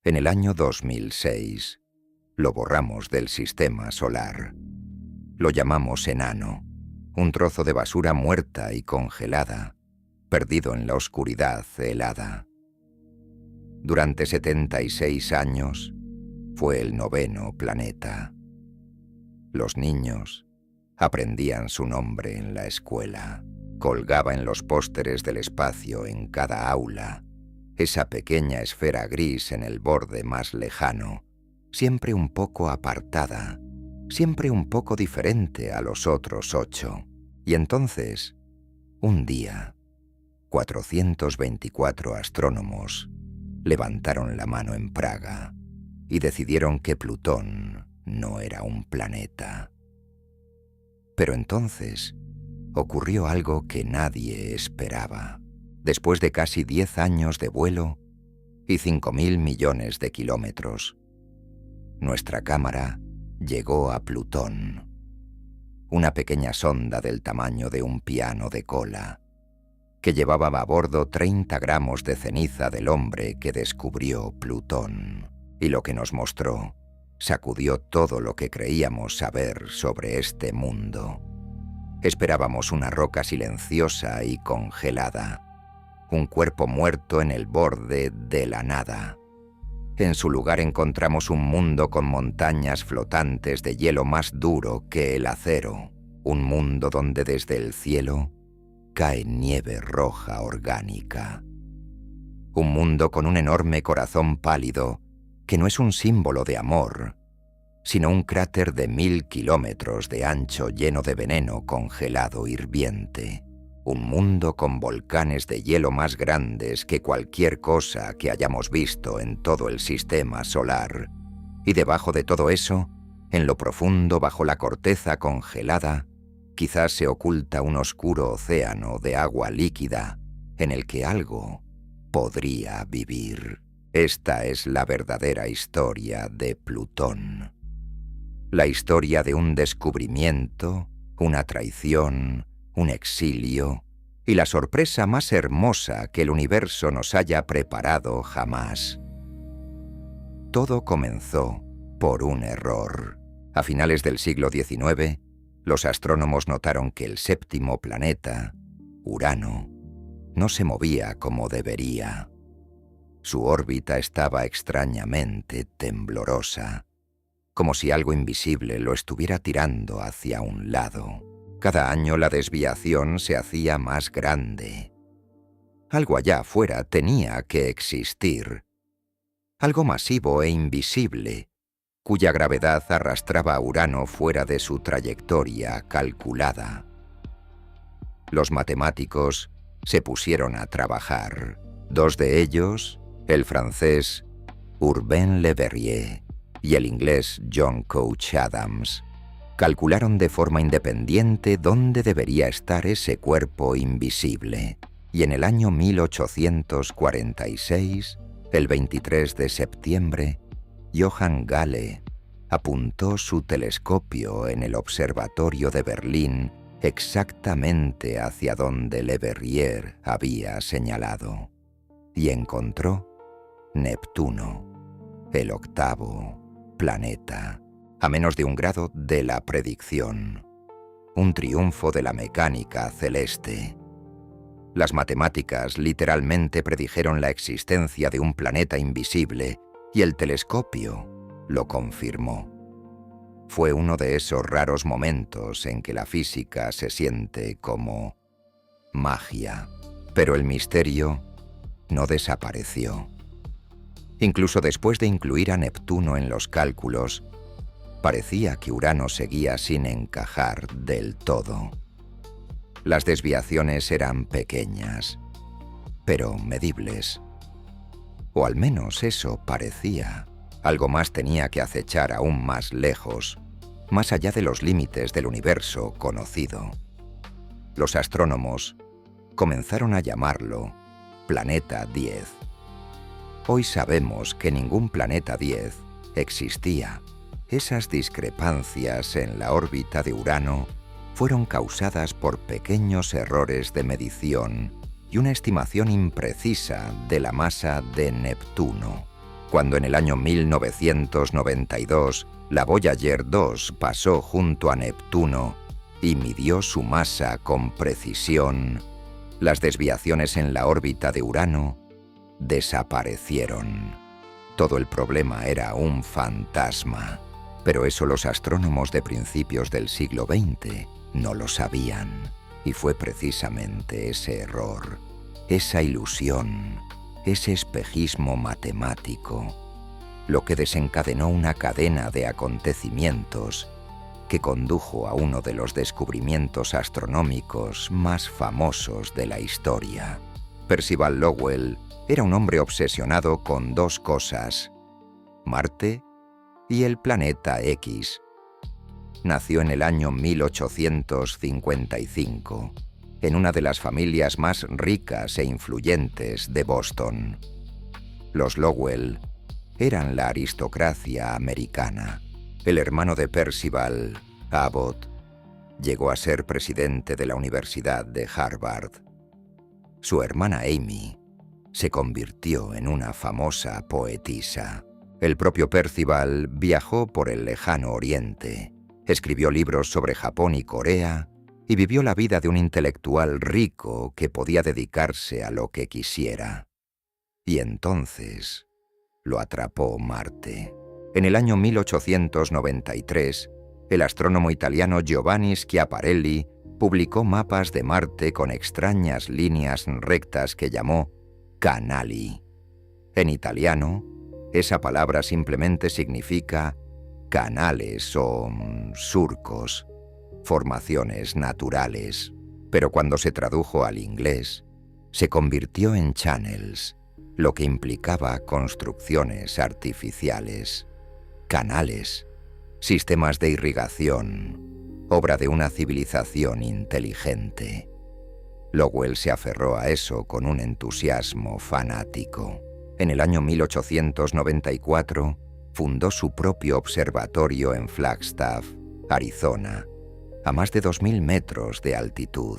En el año 2006, lo borramos del sistema solar. Lo llamamos enano, un trozo de basura muerta y congelada, perdido en la oscuridad helada. Durante 76 años, fue el 9º planeta. Los niños aprendían su nombre en la escuela. Colgaba en los pósteres del espacio en cada aula, esa pequeña esfera gris en el borde más lejano, siempre un poco apartada, siempre un poco diferente a los otros 8. Y entonces, un día, 424 astrónomos levantaron la mano en Praga y decidieron que Plutón no era un planeta. Pero entonces ocurrió algo que nadie esperaba. Después de casi 10 años de vuelo y 5.000 millones de kilómetros, nuestra cámara llegó a Plutón. Una pequeña sonda del tamaño de un piano de cola, que llevaba a bordo 30 gramos de ceniza del hombre que descubrió Plutón. Y lo que nos mostró sacudió todo lo que creíamos saber sobre este mundo. Esperábamos una roca silenciosa y congelada, un cuerpo muerto en el borde de la nada. En su lugar encontramos un mundo con montañas flotantes de hielo más duro que el acero, un mundo donde desde el cielo cae nieve roja orgánica. Un mundo con un enorme corazón pálido que no es un símbolo de amor, sino un cráter de 1000 kilómetros de ancho lleno de veneno congelado hirviente. Un mundo con volcanes de hielo más grandes que cualquier cosa que hayamos visto en todo el sistema solar. Y debajo de todo eso, en lo profundo bajo la corteza congelada, quizás se oculta un oscuro océano de agua líquida en el que algo podría vivir. Esta es la verdadera historia de Plutón. La historia de un descubrimiento, una traición, un exilio y la sorpresa más hermosa que el universo nos haya preparado jamás. Todo comenzó por un error. A finales del siglo XIX, los astrónomos notaron que el 7º planeta, Urano, no se movía como debería. Su órbita estaba extrañamente temblorosa, como si algo invisible lo estuviera tirando hacia un lado. Cada año la desviación se hacía más grande. Algo allá afuera tenía que existir. Algo masivo e invisible, cuya gravedad arrastraba a Urano fuera de su trayectoria calculada. Los matemáticos se pusieron a trabajar. 2 de ellos, el francés Urbain Le Verrier y el inglés John Couch Adams, calcularon de forma independiente dónde debería estar ese cuerpo invisible. Y en el año 1846, el 23 de septiembre, Johann Galle apuntó su telescopio en el observatorio de Berlín exactamente hacia donde Le Verrier había señalado, y encontró Neptuno, el 8º planeta, a menos de 1 grado de la predicción. Un triunfo de la mecánica celeste. Las matemáticas literalmente predijeron la existencia de un planeta invisible y el telescopio lo confirmó. Fue uno de esos raros momentos en que la física se siente como magia. Pero el misterio no desapareció. Incluso después de incluir a Neptuno en los cálculos, parecía que Urano seguía sin encajar del todo. Las desviaciones eran pequeñas, pero medibles. O al menos eso parecía. Algo más tenía que acechar aún más lejos, más allá de los límites del universo conocido. Los astrónomos comenzaron a llamarlo Planeta 10. Hoy sabemos que ningún planeta 10 existía. Esas discrepancias en la órbita de Urano fueron causadas por pequeños errores de medición y una estimación imprecisa de la masa de Neptuno. Cuando en el año 1992 la Voyager 2 pasó junto a Neptuno y midió su masa con precisión, las desviaciones en la órbita de Urano desaparecieron. Todo el problema era un fantasma, pero eso los astrónomos de principios del siglo XX no lo sabían, y fue precisamente ese error, esa ilusión, ese espejismo matemático, lo que desencadenó una cadena de acontecimientos que condujo a uno de los descubrimientos astronómicos más famosos de la historia. Percival Lowell era un hombre obsesionado con dos cosas: Marte y el planeta X. Nació en el año 1855, en una de las familias más ricas e influyentes de Boston. Los Lowell eran la aristocracia americana. El hermano de Percival, Abbott, llegó a ser presidente de la Universidad de Harvard. Su hermana Amy se convirtió en una famosa poetisa. El propio Percival viajó por el lejano Oriente, escribió libros sobre Japón y Corea y vivió la vida de un intelectual rico que podía dedicarse a lo que quisiera. Y entonces lo atrapó Marte. En el año 1893, el astrónomo italiano Giovanni Schiaparelli publicó mapas de Marte con extrañas líneas rectas que llamó canali. En italiano, esa palabra simplemente significa canales o surcos, formaciones naturales, pero cuando se tradujo al inglés, se convirtió en channels, lo que implicaba construcciones artificiales, canales, sistemas de irrigación, obra de una civilización inteligente. Lowell se aferró a eso con un entusiasmo fanático. En el año 1894 fundó su propio observatorio en Flagstaff, Arizona, a más de 2000 metros de altitud.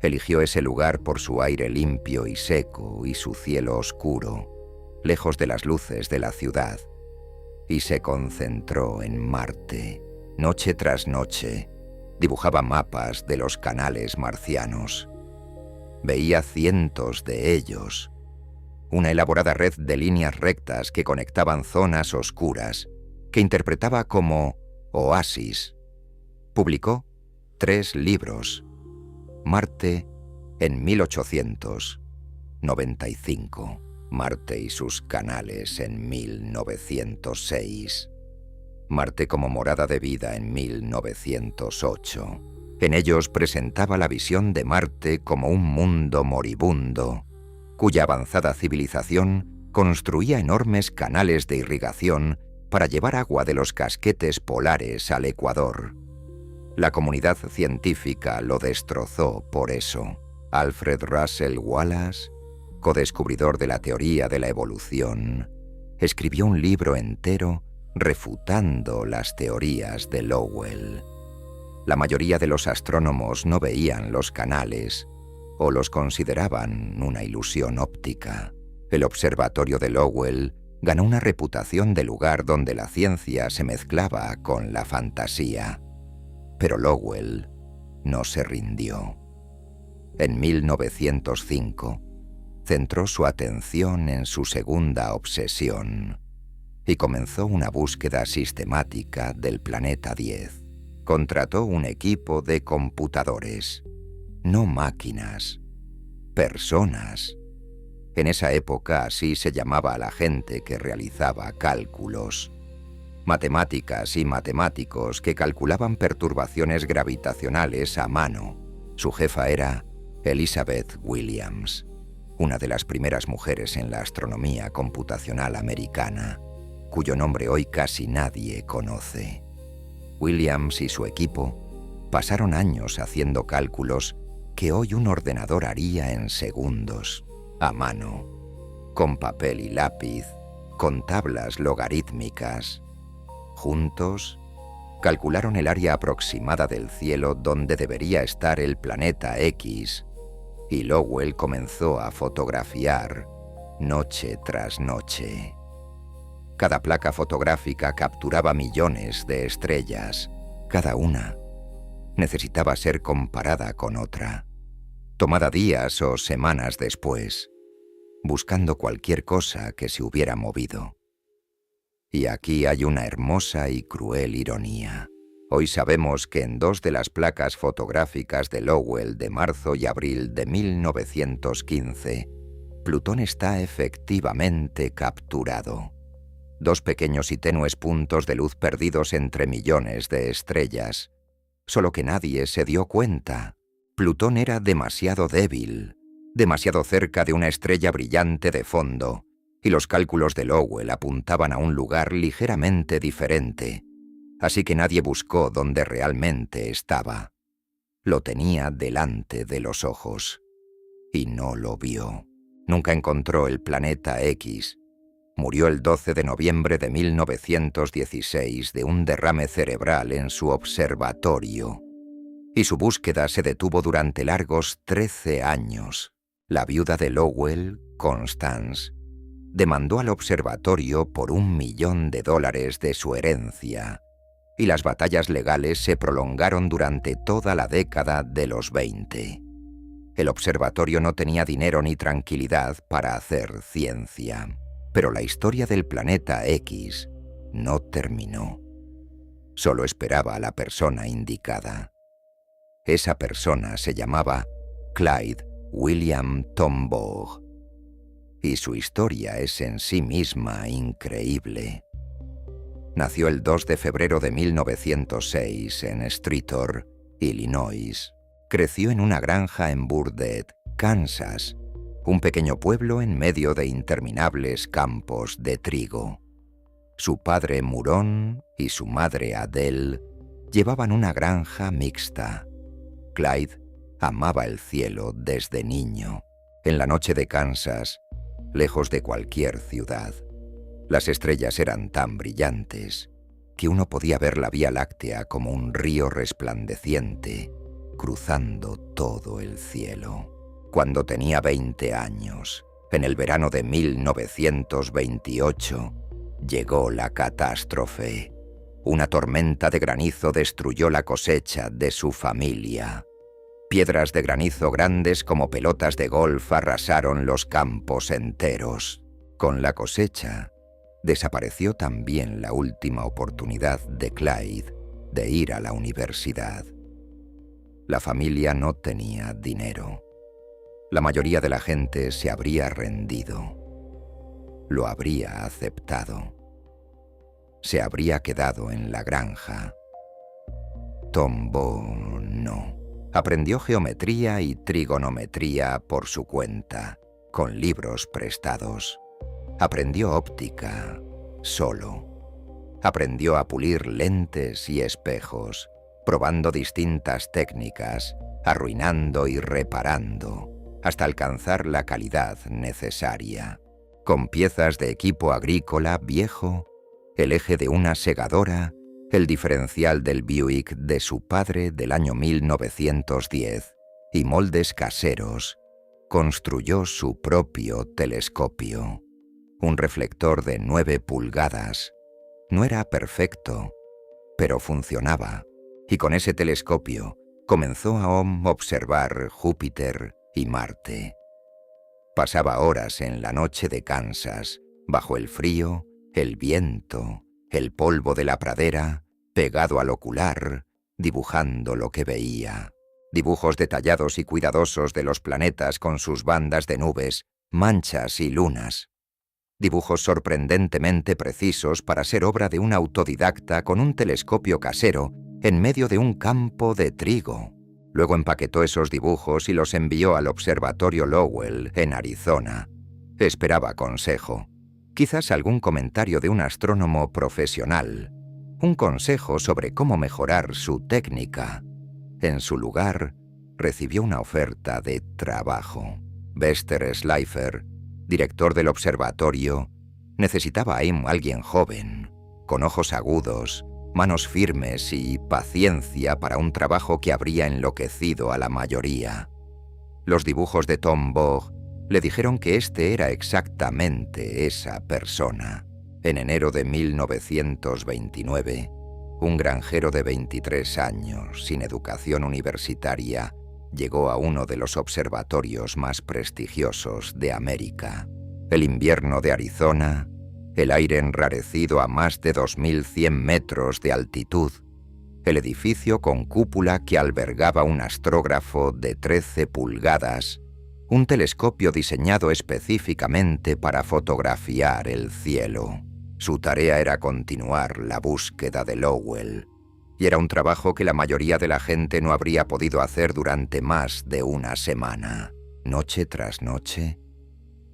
Eligió ese lugar por su aire limpio y seco y su cielo oscuro, lejos de las luces de la ciudad, y se concentró en Marte. Noche tras noche, dibujaba mapas de los canales marcianos. Veía cientos de ellos, una elaborada red de líneas rectas que conectaban zonas oscuras, que interpretaba como oasis. Publicó 3 libros: Marte en 1895, Marte y sus canales en 1906, Marte como morada de vida en 1908. En ellos presentaba la visión de Marte como un mundo moribundo, cuya avanzada civilización construía enormes canales de irrigación para llevar agua de los casquetes polares al Ecuador. La comunidad científica lo destrozó por eso. Alfred Russel Wallace, codescubridor de la teoría de la evolución, escribió un libro entero refutando las teorías de Lowell. La mayoría de los astrónomos no veían los canales o los consideraban una ilusión óptica. El observatorio de Lowell ganó una reputación de lugar donde la ciencia se mezclaba con la fantasía. Pero Lowell no se rindió. En 1905, centró su atención en su segunda obsesión y comenzó una búsqueda sistemática del planeta 10. Contrató un equipo de computadores, no máquinas, personas. En esa época así se llamaba a la gente que realizaba cálculos. Matemáticas y matemáticos que calculaban perturbaciones gravitacionales a mano. Su jefa era Elizabeth Williams, una de las primeras mujeres en la astronomía computacional americana, cuyo nombre hoy casi nadie conoce. Williams y su equipo pasaron años haciendo cálculos que hoy un ordenador haría en segundos, a mano, con papel y lápiz, con tablas logarítmicas. Juntos, calcularon el área aproximada del cielo donde debería estar el planeta X, y Lowell comenzó a fotografiar noche tras noche. Cada placa fotográfica capturaba millones de estrellas. Cada una necesitaba ser comparada con otra, tomada días o semanas después, buscando cualquier cosa que se hubiera movido. Y aquí hay una hermosa y cruel ironía. Hoy sabemos que en 2 de las placas fotográficas de Lowell de marzo y abril de 1915, Plutón está efectivamente capturado. 2 pequeños y tenues puntos de luz perdidos entre millones de estrellas. Solo que nadie se dio cuenta. Plutón era demasiado débil, demasiado cerca de una estrella brillante de fondo, y los cálculos de Lowell apuntaban a un lugar ligeramente diferente, así que nadie buscó donde realmente estaba. Lo tenía delante de los ojos, y no lo vio. Nunca encontró el planeta X. Murió el 12 de noviembre de 1916 de un derrame cerebral en su observatorio, y su búsqueda se detuvo durante largos 13 años. La viuda de Lowell, Constance, demandó al observatorio por $1 millón de su herencia, y las batallas legales se prolongaron durante toda la década de los 20. El observatorio no tenía dinero ni tranquilidad para hacer ciencia. Pero la historia del planeta X no terminó. Solo esperaba a la persona indicada. Esa persona se llamaba Clyde William Tombaugh. Y su historia es en sí misma increíble. Nació el 2 de febrero de 1906 en Streator, Illinois. Creció en una granja en Burdett, Kansas, un pequeño pueblo en medio de interminables campos de trigo. Su padre Murón y su madre Adele llevaban una granja mixta. Clyde amaba el cielo desde niño. En la noche de Kansas, lejos de cualquier ciudad, las estrellas eran tan brillantes que uno podía ver la Vía Láctea como un río resplandeciente cruzando todo el cielo. Cuando tenía 20 años, en el verano de 1928, llegó la catástrofe. Una tormenta de granizo destruyó la cosecha de su familia. Piedras de granizo grandes como pelotas de golf arrasaron los campos enteros. Con la cosecha, desapareció también la última oportunidad de Clyde de ir a la universidad. La familia no tenía dinero. La mayoría de la gente se habría rendido. Lo habría aceptado. Se habría quedado en la granja. Tombaugh no. Aprendió geometría y trigonometría por su cuenta, con libros prestados. Aprendió óptica solo. Aprendió a pulir lentes y espejos, probando distintas técnicas, arruinando y reparando, hasta alcanzar la calidad necesaria. Con piezas de equipo agrícola viejo, el eje de una segadora, el diferencial del Buick de su padre del año 1910 y moldes caseros, construyó su propio telescopio. Un reflector de 9 pulgadas. No era perfecto, pero funcionaba, y con ese telescopio comenzó a observar Júpiter y Marte. Pasaba horas en la noche de Kansas, bajo el frío, el viento, el polvo de la pradera, pegado al ocular, dibujando lo que veía. Dibujos detallados y cuidadosos de los planetas con sus bandas de nubes, manchas y lunas. Dibujos sorprendentemente precisos para ser obra de un autodidacta con un telescopio casero en medio de un campo de trigo. Luego empaquetó esos dibujos y los envió al Observatorio Lowell, en Arizona. Esperaba consejo. Quizás algún comentario de un astrónomo profesional. Un consejo sobre cómo mejorar su técnica. En su lugar, recibió una oferta de trabajo. Bester Slipher, director del observatorio, necesitaba a alguien joven, con ojos agudos, manos firmes y paciencia para un trabajo que habría enloquecido a la mayoría. Los dibujos de Tombaugh le dijeron que este era exactamente esa persona. En enero de 1929, un granjero de 23 años, sin educación universitaria, llegó a uno de los observatorios más prestigiosos de América. El invierno de Arizona, el aire enrarecido a más de 2100 metros de altitud, el edificio con cúpula que albergaba un astrógrafo de 13 pulgadas, un telescopio diseñado específicamente para fotografiar el cielo. Su tarea era continuar la búsqueda de Lowell, y era un trabajo que la mayoría de la gente no habría podido hacer durante más de una semana. Noche tras noche,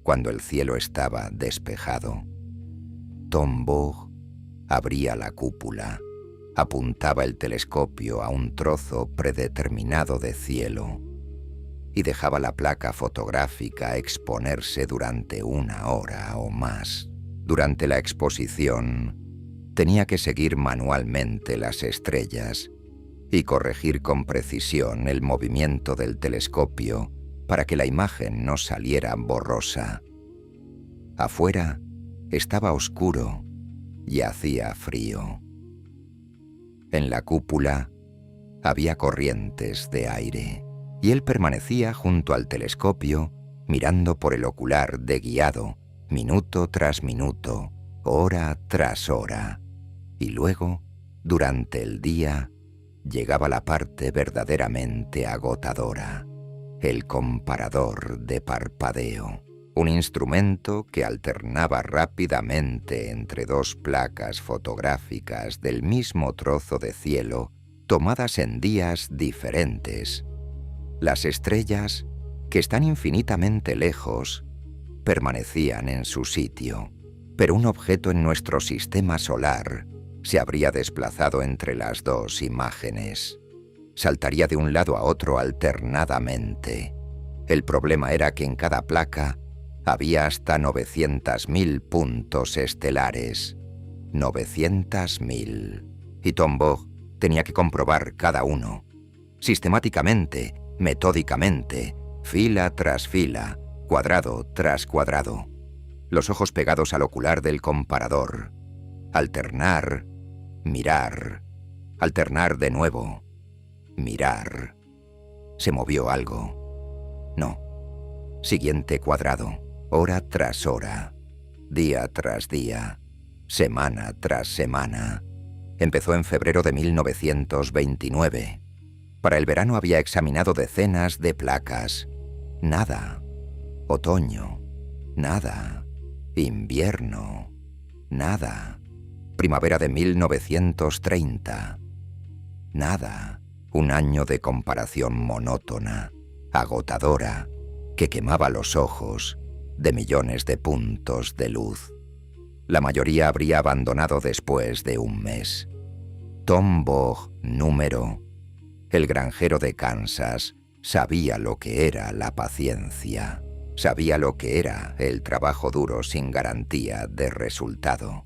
cuando el cielo estaba despejado, Tom Bogue abría la cúpula, apuntaba el telescopio a un trozo predeterminado de cielo y dejaba la placa fotográfica exponerse durante 1 hora o más. Durante la exposición, tenía que seguir manualmente las estrellas y corregir con precisión el movimiento del telescopio para que la imagen no saliera borrosa. Afuera estaba oscuro y hacía frío. En la cúpula había corrientes de aire y él permanecía junto al telescopio mirando por el ocular de guiado, minuto tras minuto, hora tras hora. Y luego, durante el día, llegaba la parte verdaderamente agotadora, el comparador de parpadeo, un instrumento que alternaba rápidamente entre 2 placas fotográficas del mismo trozo de cielo, tomadas en días diferentes. Las estrellas, que están infinitamente lejos, permanecían en su sitio, pero un objeto en nuestro sistema solar se habría desplazado entre las 2 imágenes. Saltaría de un lado a otro alternadamente. El problema era que en cada placa había hasta 900.000 puntos estelares. 900.000. Y Tom Bogue tenía que comprobar cada uno. Sistemáticamente, metódicamente, fila tras fila, cuadrado tras cuadrado. Los ojos pegados al ocular del comparador. Alternar, mirar, alternar de nuevo, mirar. Se movió algo. No. Siguiente cuadrado, hora tras hora, día tras día, semana tras semana. Empezó en febrero de 1929. Para el verano había examinado decenas de placas. Nada. Otoño. Nada. Invierno. Nada. Primavera de 1930. Nada. Un año de comparación monótona, agotadora, que quemaba los ojos de millones de puntos de luz. La mayoría habría abandonado después de un mes. Tom Bogue, número, el granjero de Kansas, sabía lo que era la paciencia. Sabía lo que era el trabajo duro sin garantía de resultado.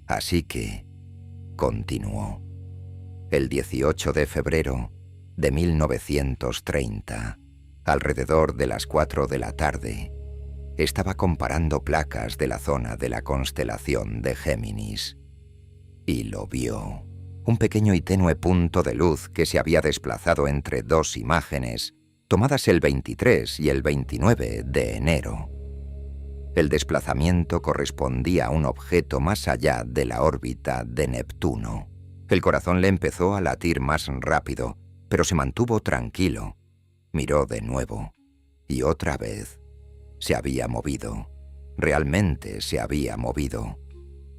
Así que continuó. El 18 de febrero de 1930, alrededor de las 4 de la tarde, estaba comparando placas de la zona de la constelación de Géminis. Y lo vio. Un pequeño y tenue punto de luz que se había desplazado entre 2 imágenes, tomadas el 23 y el 29 de enero. El desplazamiento correspondía a un objeto más allá de la órbita de Neptuno. El corazón le empezó a latir más rápido, pero se mantuvo tranquilo. Miró de nuevo, y otra vez. Se había movido. Realmente se había movido.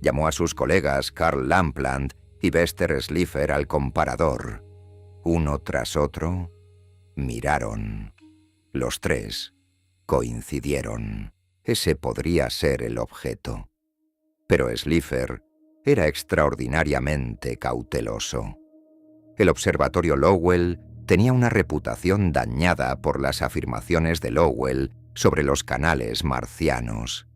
Llamó a sus colegas Carl Lampland y Bester Slipher al comparador. Uno tras otro, miraron. Los 3 coincidieron. Ese podría ser el objeto. Pero Slipher era extraordinariamente cauteloso. El observatorio Lowell tenía una reputación dañada por las afirmaciones de Lowell sobre los canales marcianos.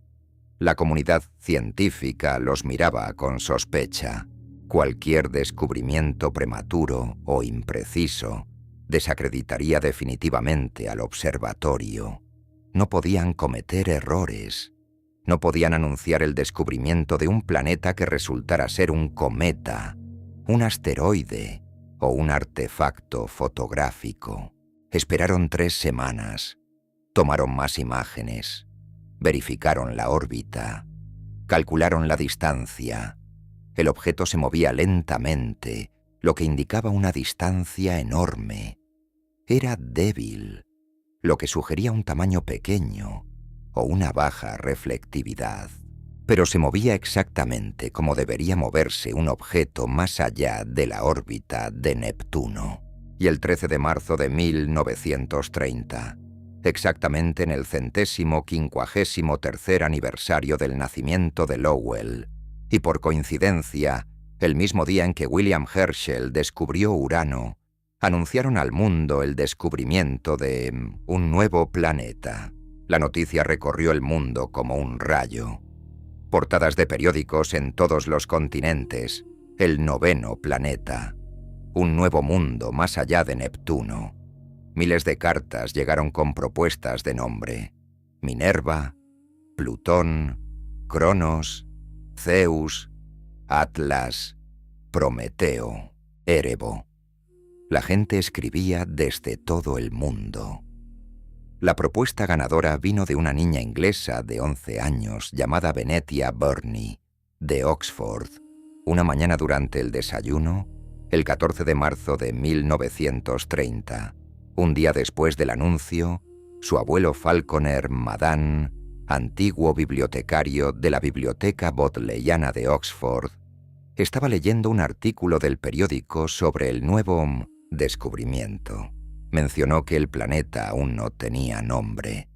La comunidad científica los miraba con sospecha. Cualquier descubrimiento prematuro o impreciso desacreditaría definitivamente al observatorio. No podían cometer errores. No podían anunciar el descubrimiento de un planeta que resultara ser un cometa, un asteroide o un artefacto fotográfico. Esperaron 3 semanas, tomaron más imágenes, verificaron la órbita, calcularon la distancia. El objeto se movía lentamente, lo que indicaba una distancia enorme. Era débil, lo que sugería un tamaño pequeño o una baja reflectividad. Pero se movía exactamente como debería moverse un objeto más allá de la órbita de Neptuno. Y el 13 de marzo de 1930, exactamente en el 153º aniversario del nacimiento de Lowell, y por coincidencia, el mismo día en que William Herschel descubrió Urano, anunciaron al mundo el descubrimiento de un nuevo planeta. La noticia recorrió el mundo como un rayo. Portadas de periódicos en todos los continentes, el 9º planeta, un nuevo mundo más allá de Neptuno. Miles de cartas llegaron con propuestas de nombre: Minerva, Plutón, Cronos, Zeus, Atlas, Prometeo, Erebo. La gente escribía desde todo el mundo. La propuesta ganadora vino de una niña inglesa de 11 años llamada Venetia Burney, de Oxford. Una mañana durante el desayuno, el 14 de marzo de 1930, un día después del anuncio, su abuelo Falconer Madan, antiguo bibliotecario de la Biblioteca Bodleiana de Oxford, estaba leyendo un artículo del periódico sobre el nuevo descubrimiento. Mencionó que el planeta aún no tenía nombre,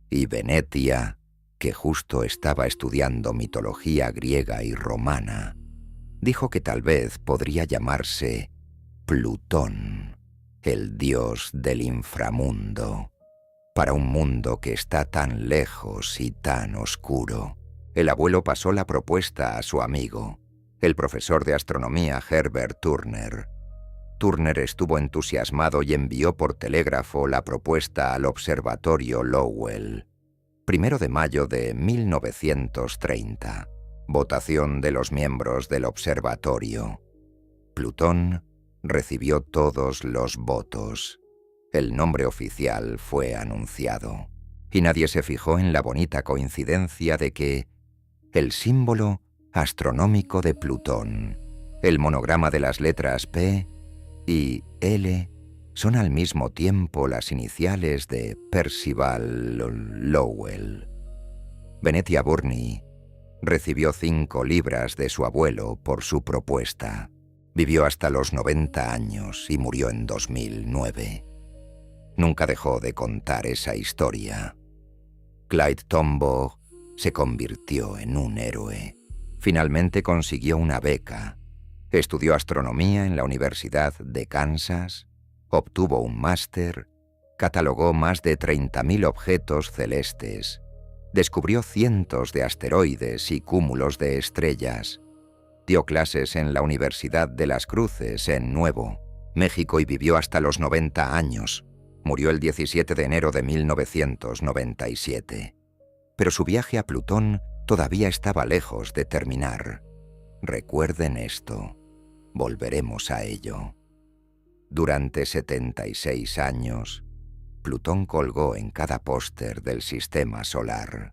y Venetia, que justo estaba estudiando mitología griega y romana, dijo que tal vez podría llamarse Plutón, el dios del inframundo. Para un mundo que está tan lejos y tan oscuro, el abuelo pasó la propuesta a su amigo, el profesor de astronomía Herbert Turner. Turner estuvo entusiasmado y envió por telégrafo la propuesta al observatorio Lowell. 1 de mayo de 1930. Votación de los miembros del observatorio. Plutón recibió todos los votos. El nombre oficial fue anunciado. Y nadie se fijó en la bonita coincidencia de que el símbolo astronómico de Plutón, el monograma de las letras P y L, son al mismo tiempo las iniciales de Percival Lowell. Venetia Burney recibió 5 libras de su abuelo por su propuesta. Vivió hasta los 90 años y murió en 2009. Nunca dejó de contar esa historia. Clyde Tombaugh se convirtió en un héroe. Finalmente consiguió una beca. Estudió astronomía en la Universidad de Kansas, obtuvo un máster, catalogó más de 30.000 objetos celestes, descubrió cientos de asteroides y cúmulos de estrellas, dio clases en la Universidad de las Cruces en Nuevo México y vivió hasta los 90 años. Murió el 17 de enero de 1997. Pero su viaje a Plutón todavía estaba lejos de terminar. Recuerden esto, volveremos a ello. Durante 76 años, Plutón colgó en cada póster del sistema solar.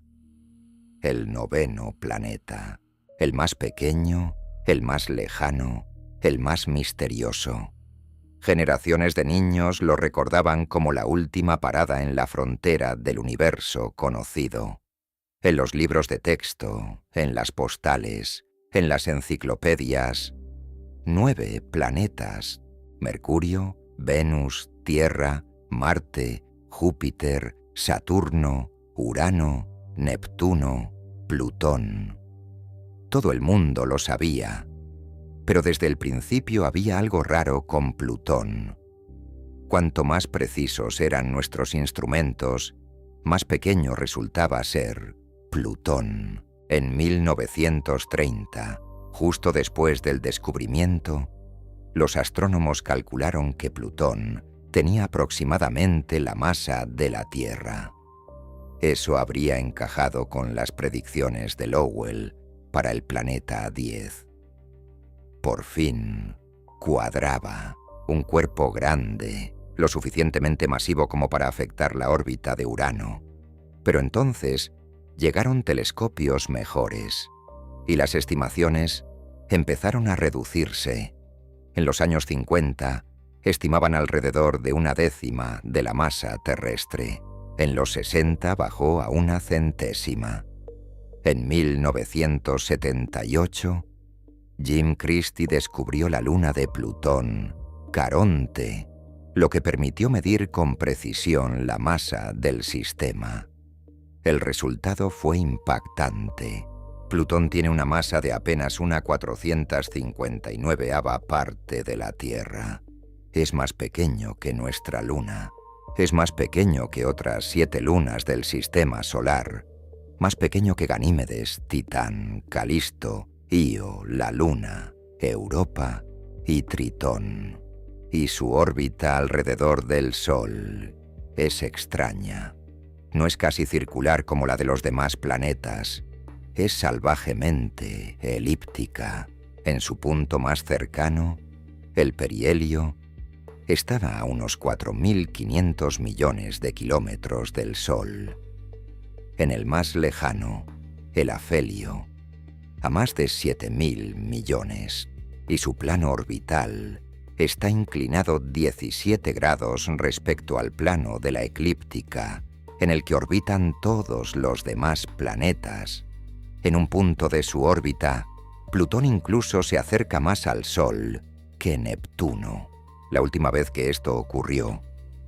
El 9º planeta, el más pequeño, el más lejano, el más misterioso. Generaciones de niños lo recordaban como la última parada en la frontera del universo conocido. En los libros de texto, en las postales, en las enciclopedias. 9 planetas: Mercurio, Venus, Tierra, Marte, Júpiter, Saturno, Urano, Neptuno, Plutón. Todo el mundo lo sabía, pero desde el principio había algo raro con Plutón. Cuanto más precisos eran nuestros instrumentos, más pequeño resultaba ser Plutón. En 1930, justo después del descubrimiento, los astrónomos calcularon que Plutón tenía aproximadamente la masa de la Tierra. Eso habría encajado con las predicciones de Lowell para el planeta 10. Por fin, cuadraba, un cuerpo grande, lo suficientemente masivo como para afectar la órbita de Urano. Pero entonces llegaron telescopios mejores, y las estimaciones empezaron a reducirse. En los años 50, estimaban alrededor de 1/10 de la masa terrestre. En los 60 bajó a 1/100. En 1978, Jim Christie descubrió la luna de Plutón, Caronte, lo que permitió medir con precisión la masa del sistema. El resultado fue impactante. Plutón tiene una masa de apenas 1/459ª parte de la Tierra. Es más pequeño que nuestra luna. Es más pequeño que otras 7 lunas del sistema solar. Más pequeño que Ganímedes, Titán, Calisto, Io, la Luna, Europa y Tritón. Y su órbita alrededor del Sol es extraña. No es casi circular como la de los demás planetas. Es salvajemente elíptica. En su punto más cercano, el perihelio, estaba a unos 4.500 millones de kilómetros del Sol. En el más lejano, el afelio, a más de 7.000 millones, y su plano orbital está inclinado 17 grados respecto al plano de la eclíptica, en el que orbitan todos los demás planetas. En un punto de su órbita, Plutón incluso se acerca más al Sol que Neptuno. La última vez que esto ocurrió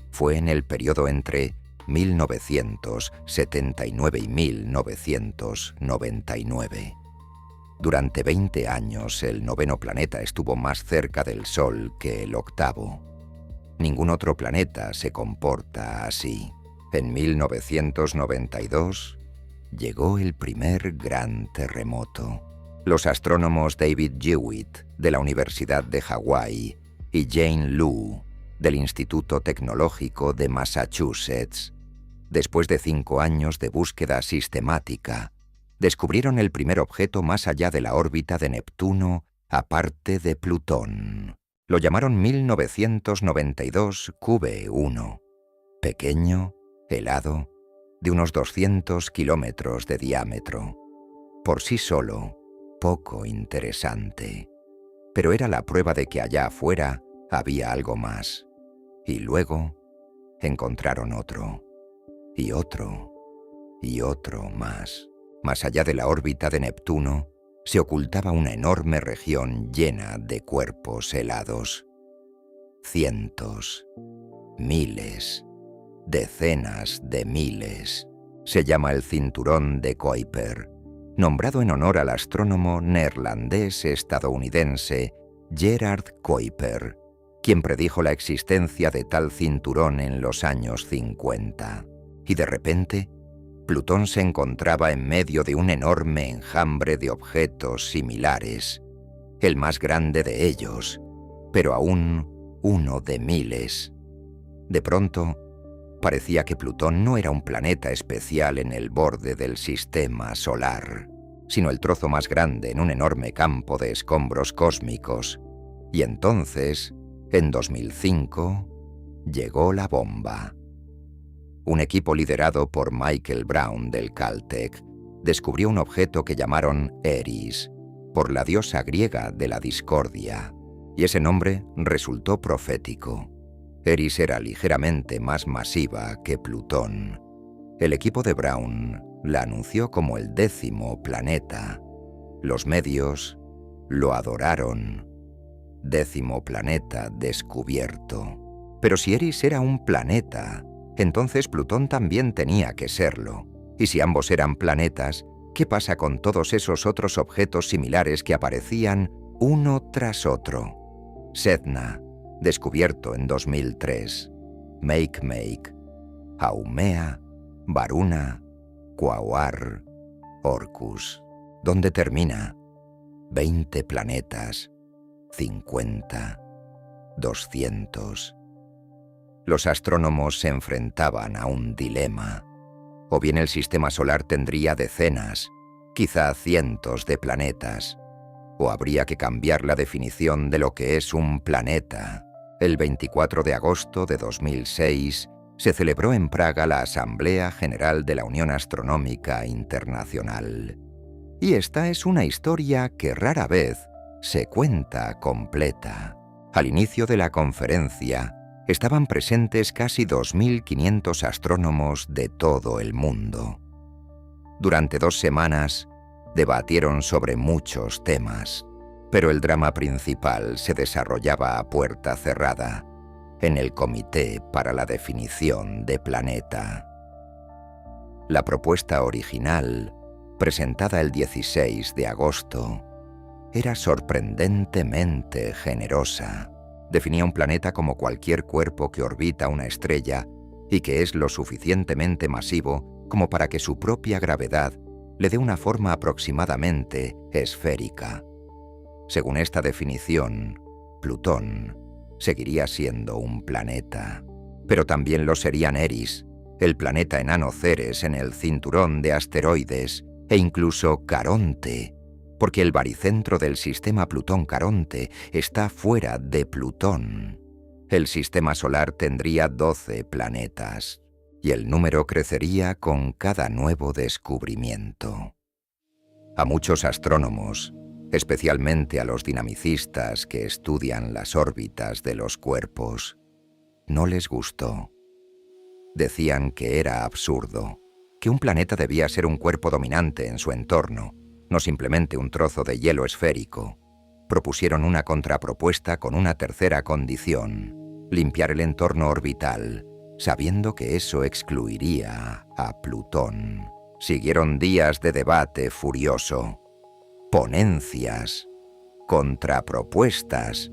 fue en el periodo entre 1979 y 1999. Durante 20 años, el 9º planeta estuvo más cerca del Sol que el 8º. Ningún otro planeta se comporta así. En 1992 llegó el primer gran terremoto. Los astrónomos David Jewitt, de la Universidad de Hawái, y Jane Lu, del Instituto Tecnológico de Massachusetts, después de 5 años de búsqueda sistemática, descubrieron el primer objeto más allá de la órbita de Neptuno, aparte de Plutón. Lo llamaron 1992 QB1, pequeño, helado, de unos 200 kilómetros de diámetro. Por sí solo, poco interesante. Pero era la prueba de que allá afuera había algo más. Y luego encontraron otro, y otro, y otro más. Más allá de la órbita de Neptuno, se ocultaba una enorme región llena de cuerpos helados. Cientos, miles, decenas de miles. Se llama el cinturón de Kuiper, nombrado en honor al astrónomo neerlandés-estadounidense Gerard Kuiper, quien predijo la existencia de tal cinturón en los años 50. Y de repente, Plutón se encontraba en medio de un enorme enjambre de objetos similares, el más grande de ellos, pero aún uno de miles. De pronto, parecía que Plutón no era un planeta especial en el borde del sistema solar, sino el trozo más grande en un enorme campo de escombros cósmicos. Y entonces, en 2005, llegó la bomba. Un equipo liderado por Michael Brown del Caltech descubrió un objeto que llamaron Eris, por la diosa griega de la discordia, y ese nombre resultó profético. Eris era ligeramente más masiva que Plutón. El equipo de Brown la anunció como el 10º planeta. Los medios lo adoraron. 10º planeta descubierto. Pero si Eris era un planeta, entonces Plutón también tenía que serlo. Y si ambos eran planetas, ¿qué pasa con todos esos otros objetos similares que aparecían uno tras otro? Sedna, descubierto en 2003, Makemake, Haumea, Varuna, Quaoar, Orcus. ¿Dónde termina? 20 planetas, 50, 200. Los astrónomos se enfrentaban a un dilema. O bien el sistema solar tendría decenas, quizá cientos de planetas. O habría que cambiar la definición de lo que es un planeta. El 24 de agosto de 2006 se celebró en Praga la Asamblea General de la Unión Astronómica Internacional. Y esta es una historia que rara vez se cuenta completa. Al inicio de la conferencia estaban presentes casi 2.500 astrónomos de todo el mundo. Durante 2 semanas debatieron sobre muchos temas, pero el drama principal se desarrollaba a puerta cerrada, en el Comité para la Definición de Planeta. La propuesta original, presentada el 16 de agosto, era sorprendentemente generosa. Definía un planeta como cualquier cuerpo que orbita una estrella y que es lo suficientemente masivo como para que su propia gravedad le dé una forma aproximadamente esférica. Según esta definición, Plutón seguiría siendo un planeta, pero también lo serían Eris, el planeta enano Ceres en el cinturón de asteroides, e incluso Caronte, porque el baricentro del sistema Plutón-Caronte está fuera de Plutón. El sistema solar tendría 12 planetas, y el número crecería con cada nuevo descubrimiento. A muchos astrónomos, especialmente a los dinamicistas que estudian las órbitas de los cuerpos, no les gustó. Decían que era absurdo, que un planeta debía ser un cuerpo dominante en su entorno, no simplemente un trozo de hielo esférico. Propusieron una contrapropuesta con una tercera condición: limpiar el entorno orbital, sabiendo que eso excluiría a Plutón. Siguieron días de debate furioso, ponencias, contrapropuestas,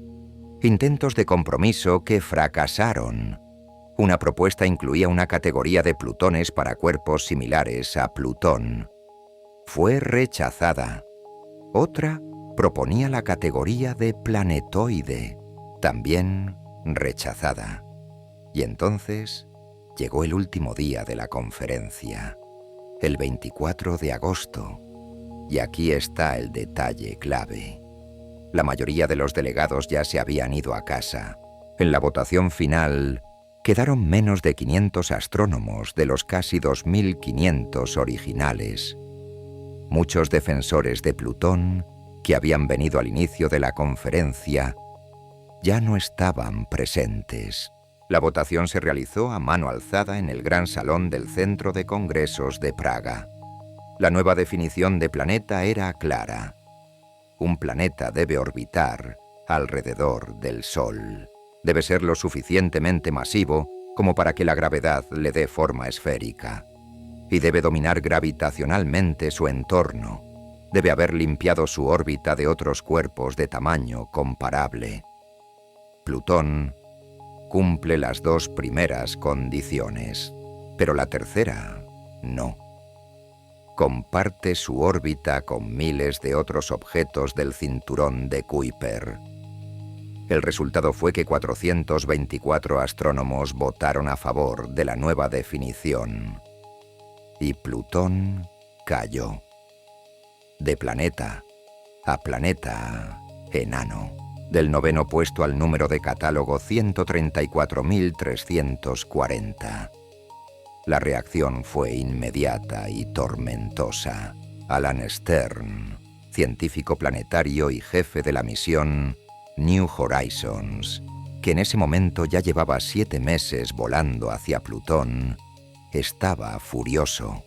intentos de compromiso que fracasaron. Una propuesta incluía una categoría de plutones para cuerpos similares a Plutón. Fue rechazada. Otra proponía la categoría de planetoide, también rechazada. Y entonces llegó el último día de la conferencia, el 24 de agosto. Y aquí está el detalle clave. La mayoría de los delegados ya se habían ido a casa. En la votación final quedaron menos de 500 astrónomos de los casi 2.500 originales. Muchos defensores de Plutón, que habían venido al inicio de la conferencia, ya no estaban presentes. La votación se realizó a mano alzada en el gran salón del Centro de Congresos de Praga. La nueva definición de planeta era clara. Un planeta debe orbitar alrededor del Sol. Debe ser lo suficientemente masivo como para que la gravedad le dé forma esférica. Y debe dominar gravitacionalmente su entorno. Debe haber limpiado su órbita de otros cuerpos de tamaño comparable. Plutón cumple las 2 primeras condiciones, pero la tercera no. Comparte su órbita con miles de otros objetos del cinturón de Kuiper. El resultado fue que 424 astrónomos votaron a favor de la nueva definición. Y Plutón cayó. De planeta a planeta enano. Del 9º puesto al número de catálogo 134.340. La reacción fue inmediata y tormentosa. Alan Stern, científico planetario y jefe de la misión New Horizons, que en ese momento ya llevaba 7 meses volando hacia Plutón, estaba furioso.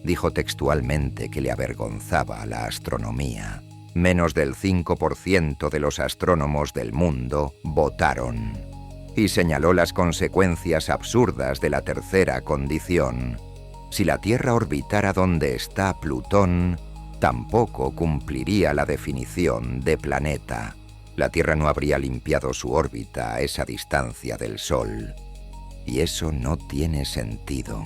Dijo textualmente que le avergonzaba la astronomía. Menos del 5% de los astrónomos del mundo votaron. Y señaló las consecuencias absurdas de la tercera condición. Si la Tierra orbitara donde está Plutón, tampoco cumpliría la definición de planeta. La Tierra no habría limpiado su órbita a esa distancia del Sol. Y eso no tiene sentido.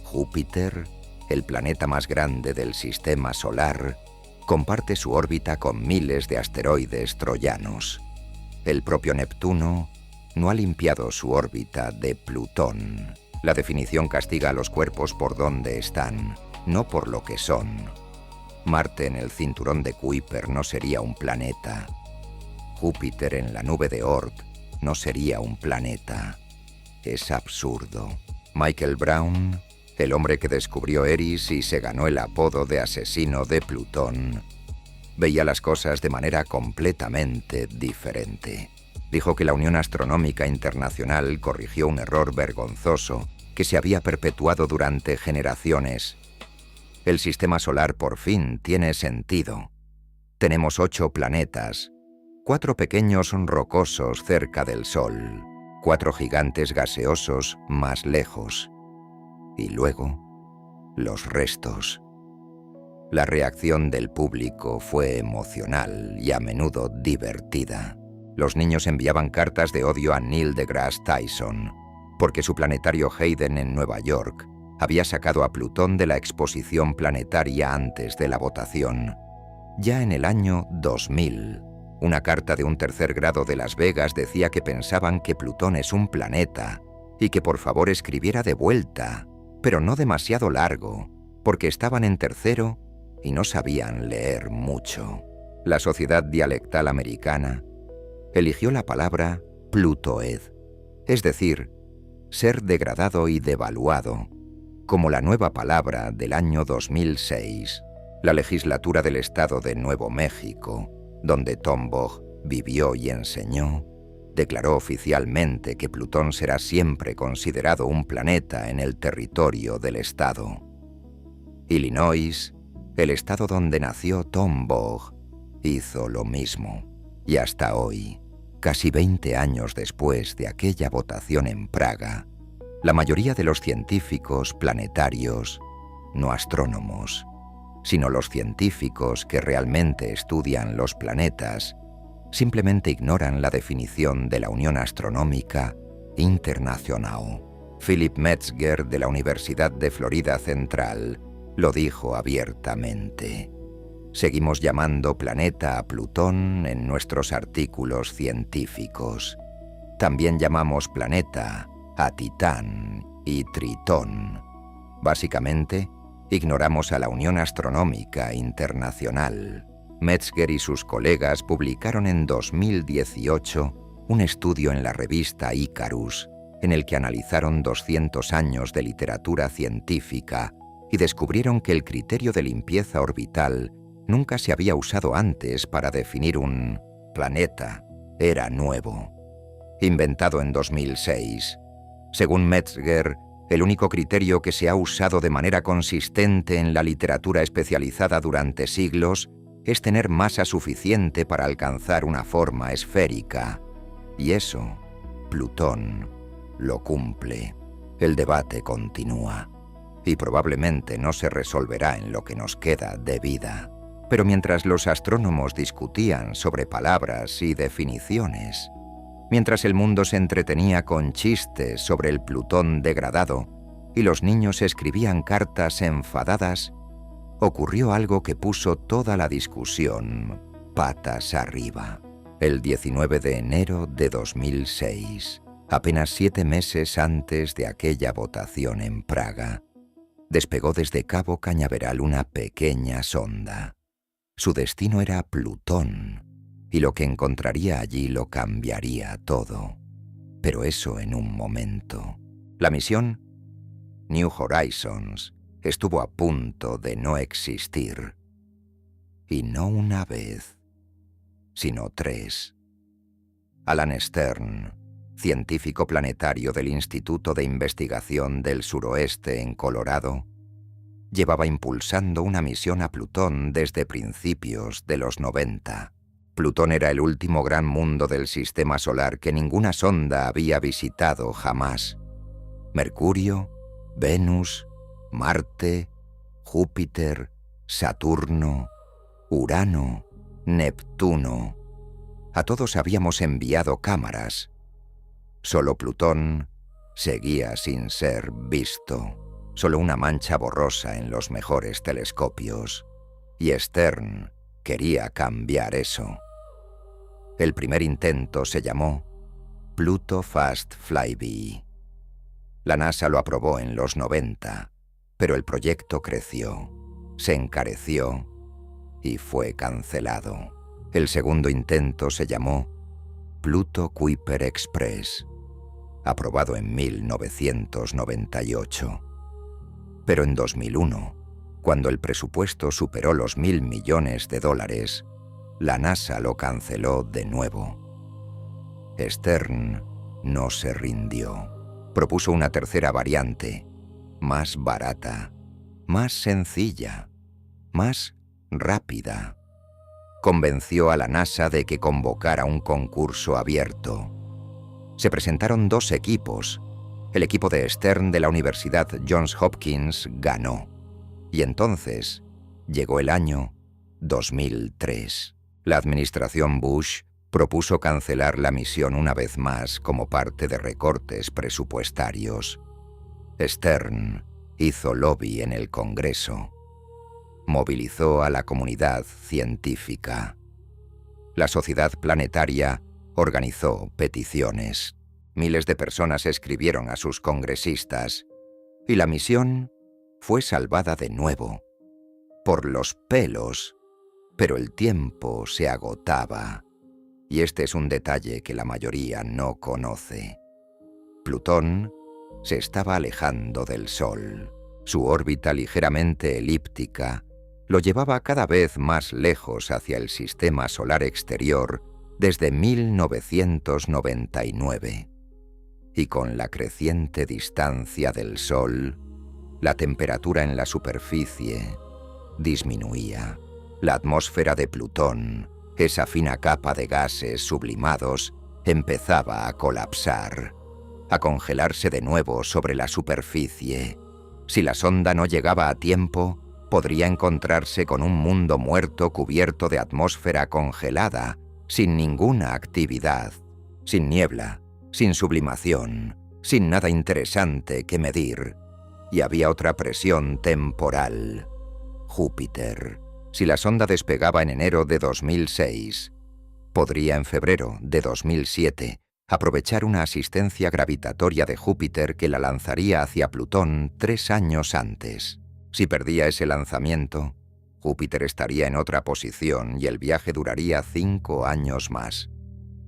Júpiter, el planeta más grande del sistema solar, comparte su órbita con miles de asteroides troyanos. El propio Neptuno no ha limpiado su órbita de Plutón. La definición castiga a los cuerpos por donde están, no por lo que son. Marte en el cinturón de Kuiper no sería un planeta. Júpiter en la nube de Oort no sería un planeta. Es absurdo. Michael Brown, el hombre que descubrió Eris y se ganó el apodo de asesino de Plutón, veía las cosas de manera completamente diferente. Dijo que la Unión Astronómica Internacional corrigió un error vergonzoso que se había perpetuado durante generaciones. El sistema solar por fin tiene sentido. Tenemos 8 planetas, 4 pequeños rocosos cerca del Sol, 4 gigantes gaseosos más lejos, y luego los restos. La reacción del público fue emocional y a menudo divertida. Los niños enviaban cartas de odio a Neil deGrasse Tyson, porque su planetario Hayden en Nueva York había sacado a Plutón de la exposición planetaria antes de la votación. Ya en el año 2000, una carta de un tercer grado de Las Vegas decía que pensaban que Plutón es un planeta y que por favor escribiera de vuelta, pero no demasiado largo, porque estaban en tercero y no sabían leer mucho. La Sociedad Dialectal Americana eligió la palabra plutoed, es decir, ser degradado y devaluado, como la nueva palabra del año 2006. La legislatura del estado de Nuevo México, donde Tombaugh vivió y enseñó, declaró oficialmente que Plutón será siempre considerado un planeta en el territorio del estado. Illinois, el estado donde nació Tombaugh, hizo lo mismo. Y hasta hoy, casi 20 años después de aquella votación en Praga, la mayoría de los científicos planetarios, no astrónomos, sino los científicos que realmente estudian los planetas, simplemente ignoran la definición de la Unión Astronómica Internacional. Philip Metzger, de la Universidad de Florida Central, lo dijo abiertamente. Seguimos llamando planeta a Plutón en nuestros artículos científicos. También llamamos planeta a Titán y Tritón. Básicamente, ignoramos a la Unión Astronómica Internacional. Metzger y sus colegas publicaron en 2018 un estudio en la revista Icarus, en el que analizaron 200 años de literatura científica y descubrieron que el criterio de limpieza orbital nunca se había usado antes para definir un planeta. Era nuevo. Inventado en 2006. Según Metzger, el único criterio que se ha usado de manera consistente en la literatura especializada durante siglos es tener masa suficiente para alcanzar una forma esférica. Y eso, Plutón lo cumple. El debate continúa. Y probablemente no se resolverá en lo que nos queda de vida. Pero mientras los astrónomos discutían sobre palabras y definiciones, mientras el mundo se entretenía con chistes sobre el Plutón degradado y los niños escribían cartas enfadadas, ocurrió algo que puso toda la discusión patas arriba. El 19 de enero de 2006, apenas 7 meses antes de aquella votación en Praga, despegó desde Cabo Cañaveral una pequeña sonda. Su destino era Plutón, y lo que encontraría allí lo cambiaría todo. Pero eso en un momento. La misión, New Horizons, estuvo a punto de no existir. Y no una vez, sino 3. Alan Stern, científico planetario del Instituto de Investigación del Suroeste en Colorado, llevaba impulsando una misión a Plutón desde principios de los 90. Plutón era el último gran mundo del sistema solar que ninguna sonda había visitado jamás. Mercurio, Venus, Marte, Júpiter, Saturno, Urano, Neptuno. A todos habíamos enviado cámaras. Solo Plutón seguía sin ser visto. Solo una mancha borrosa en los mejores telescopios. Y Stern quería cambiar eso. El primer intento se llamó Pluto Fast Flyby. La NASA lo aprobó en los 90, pero el proyecto creció, se encareció y fue cancelado. El segundo intento se llamó Pluto Kuiper Express, aprobado en 1998. Pero en 2001, cuando el presupuesto superó los $1.000 millones, la NASA lo canceló de nuevo. Stern no se rindió. Propuso una tercera variante, más barata, más sencilla, más rápida. Convenció a la NASA de que convocara un concurso abierto. Se presentaron 2 equipos. El equipo de Stern de la Universidad Johns Hopkins ganó. Y entonces llegó el año 2003. La administración Bush propuso cancelar la misión una vez más como parte de recortes presupuestarios. Stern hizo lobby en el Congreso. Movilizó a la comunidad científica. La Sociedad Planetaria organizó peticiones. Miles de personas escribieron a sus congresistas y la misión fue salvada de nuevo, por los pelos, pero el tiempo se agotaba. Y este es un detalle que la mayoría no conoce. Plutón se estaba alejando del Sol. Su órbita ligeramente elíptica lo llevaba cada vez más lejos hacia el sistema solar exterior desde 1999. Y con la creciente distancia del Sol, la temperatura en la superficie disminuía. La atmósfera de Plutón, esa fina capa de gases sublimados, empezaba a colapsar, a congelarse de nuevo sobre la superficie. Si la sonda no llegaba a tiempo, podría encontrarse con un mundo muerto cubierto de atmósfera congelada, sin ninguna actividad, sin niebla, sin sublimación, sin nada interesante que medir. Y había otra presión temporal: Júpiter. Si la sonda despegaba en enero de 2006, podría en febrero de 2007 aprovechar una asistencia gravitatoria de Júpiter que la lanzaría hacia Plutón 3 años antes. Si perdía ese lanzamiento, Júpiter estaría en otra posición y el viaje duraría 5 años más.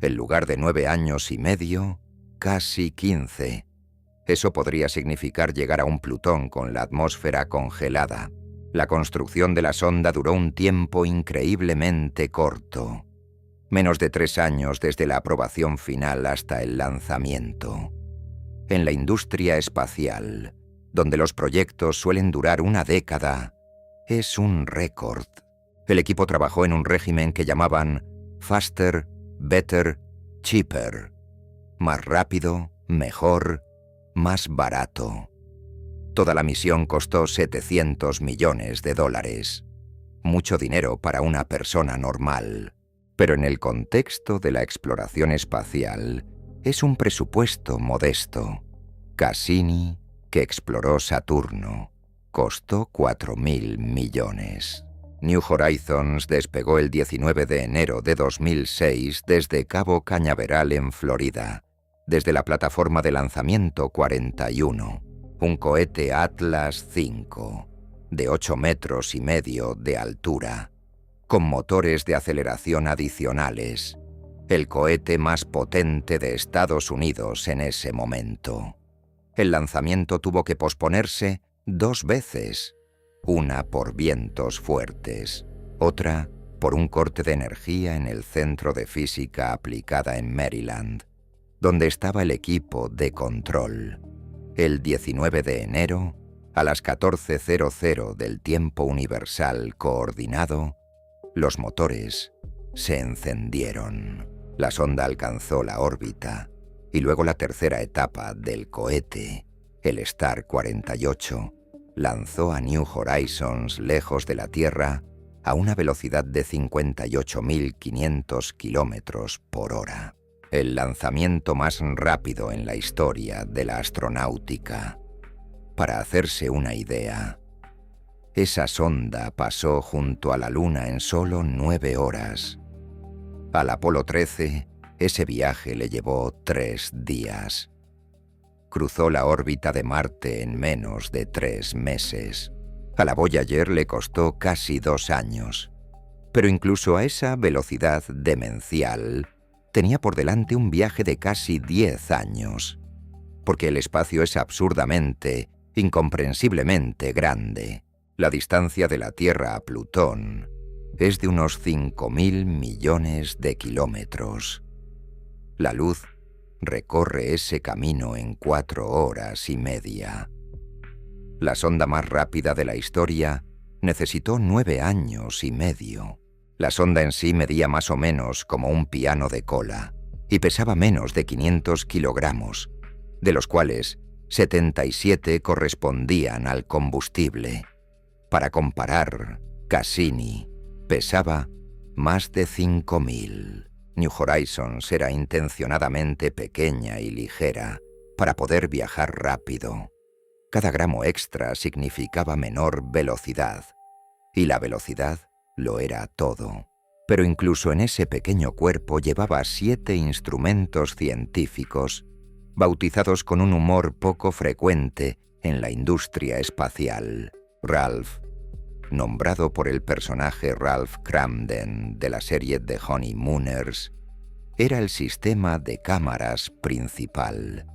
En lugar de 9 años y medio, casi 15. Eso podría significar llegar a un Plutón con la atmósfera congelada. La construcción de la sonda duró un tiempo increíblemente corto. Menos de 3 años desde la aprobación final hasta el lanzamiento. En la industria espacial, donde los proyectos suelen durar una década, es un récord. El equipo trabajó en un régimen que llamaban Faster, Better, Cheaper. Más rápido, mejor, más barato. Toda la misión costó $700 millones. Mucho dinero para una persona normal. Pero en el contexto de la exploración espacial, es un presupuesto modesto. Cassini, que exploró Saturno, costó $4.000 millones. New Horizons despegó el 19 de enero de 2006 desde Cabo Cañaveral en Florida, desde la plataforma de lanzamiento 41, un cohete Atlas V, de 8,5 metros de altura, con motores de aceleración adicionales, el cohete más potente de Estados Unidos en ese momento. El lanzamiento tuvo que posponerse 2 veces, una por vientos fuertes, otra por un corte de energía en el Centro de Física Aplicada en Maryland, donde estaba el equipo de control. El 19 de enero, a las 14:00 del tiempo universal coordinado, los motores se encendieron. La sonda alcanzó la órbita y luego la tercera etapa del cohete, el Star 48, lanzó a New Horizons lejos de la Tierra a una velocidad de 58.500 kilómetros por hora. El lanzamiento más rápido en la historia de la astronáutica. Para hacerse una idea, esa sonda pasó junto a la Luna en solo 9 horas. Al Apolo 13, ese viaje le llevó 3 días. Cruzó la órbita de Marte en menos de 3 meses. A la Voyager le costó casi 2 años. Pero incluso a esa velocidad demencial, tenía por delante un viaje de casi 10 años. Porque el espacio es absurdamente, incomprensiblemente grande. La distancia de la Tierra a Plutón es de unos 5.000 millones de kilómetros. La luz recorre ese camino en 4 horas y media. La sonda más rápida de la historia necesitó 9 años y medio. La sonda en sí medía más o menos como un piano de cola y pesaba menos de 500 kilogramos, de los cuales 77 correspondían al combustible. Para comparar, Cassini pesaba más de 5.000. New Horizons era intencionadamente pequeña y ligera para poder viajar rápido. Cada gramo extra significaba menor velocidad, y la velocidad lo era todo. Pero incluso en ese pequeño cuerpo llevaba 7 instrumentos científicos, bautizados con un humor poco frecuente en la industria espacial. Ralph, nombrado por el personaje Ralph Kramden de la serie The Honeymooners, era el sistema de cámaras principal.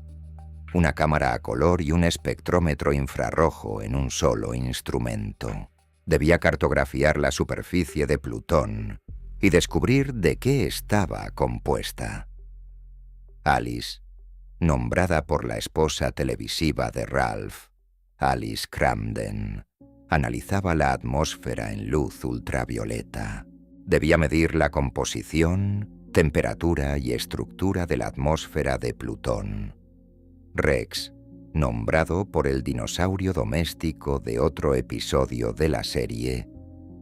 Una cámara a color y un espectrómetro infrarrojo en un solo instrumento. Debía cartografiar la superficie de Plutón y descubrir de qué estaba compuesta. Alice, nombrada por la esposa televisiva de Ralph, Alice Kramden, analizaba la atmósfera en luz ultravioleta. Debía medir la composición, temperatura y estructura de la atmósfera de Plutón. Rex, nombrado por el dinosaurio doméstico de otro episodio de la serie,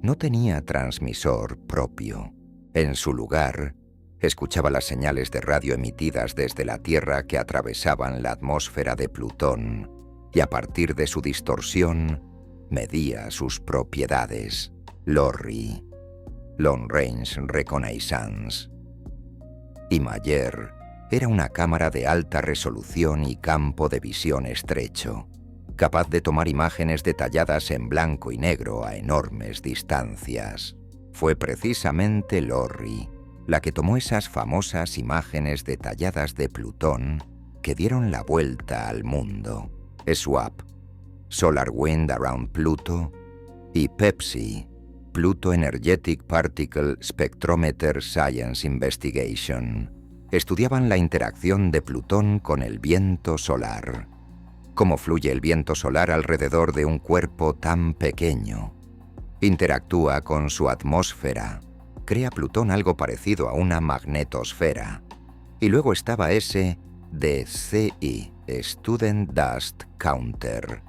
no tenía transmisor propio. En su lugar, escuchaba las señales de radio emitidas desde la Tierra que atravesaban la atmósfera de Plutón, y a partir de su distorsión, medía sus propiedades. LORRI, Long Range Reconnaissance. Imager era una cámara de alta resolución y campo de visión estrecho, capaz de tomar imágenes detalladas en blanco y negro a enormes distancias. Fue precisamente LORRI la que tomó esas famosas imágenes detalladas de Plutón que dieron la vuelta al mundo. SWAP, Solar Wind Around Pluto, y PEPSI, Pluto Energetic Particle Spectrometer Science Investigation, estudiaban la interacción de Plutón con el viento solar. Cómo fluye el viento solar alrededor de un cuerpo tan pequeño. Interactúa con su atmósfera. Crea Plutón algo parecido a una magnetosfera. Y luego estaba ese DCI, Student Dust Counter,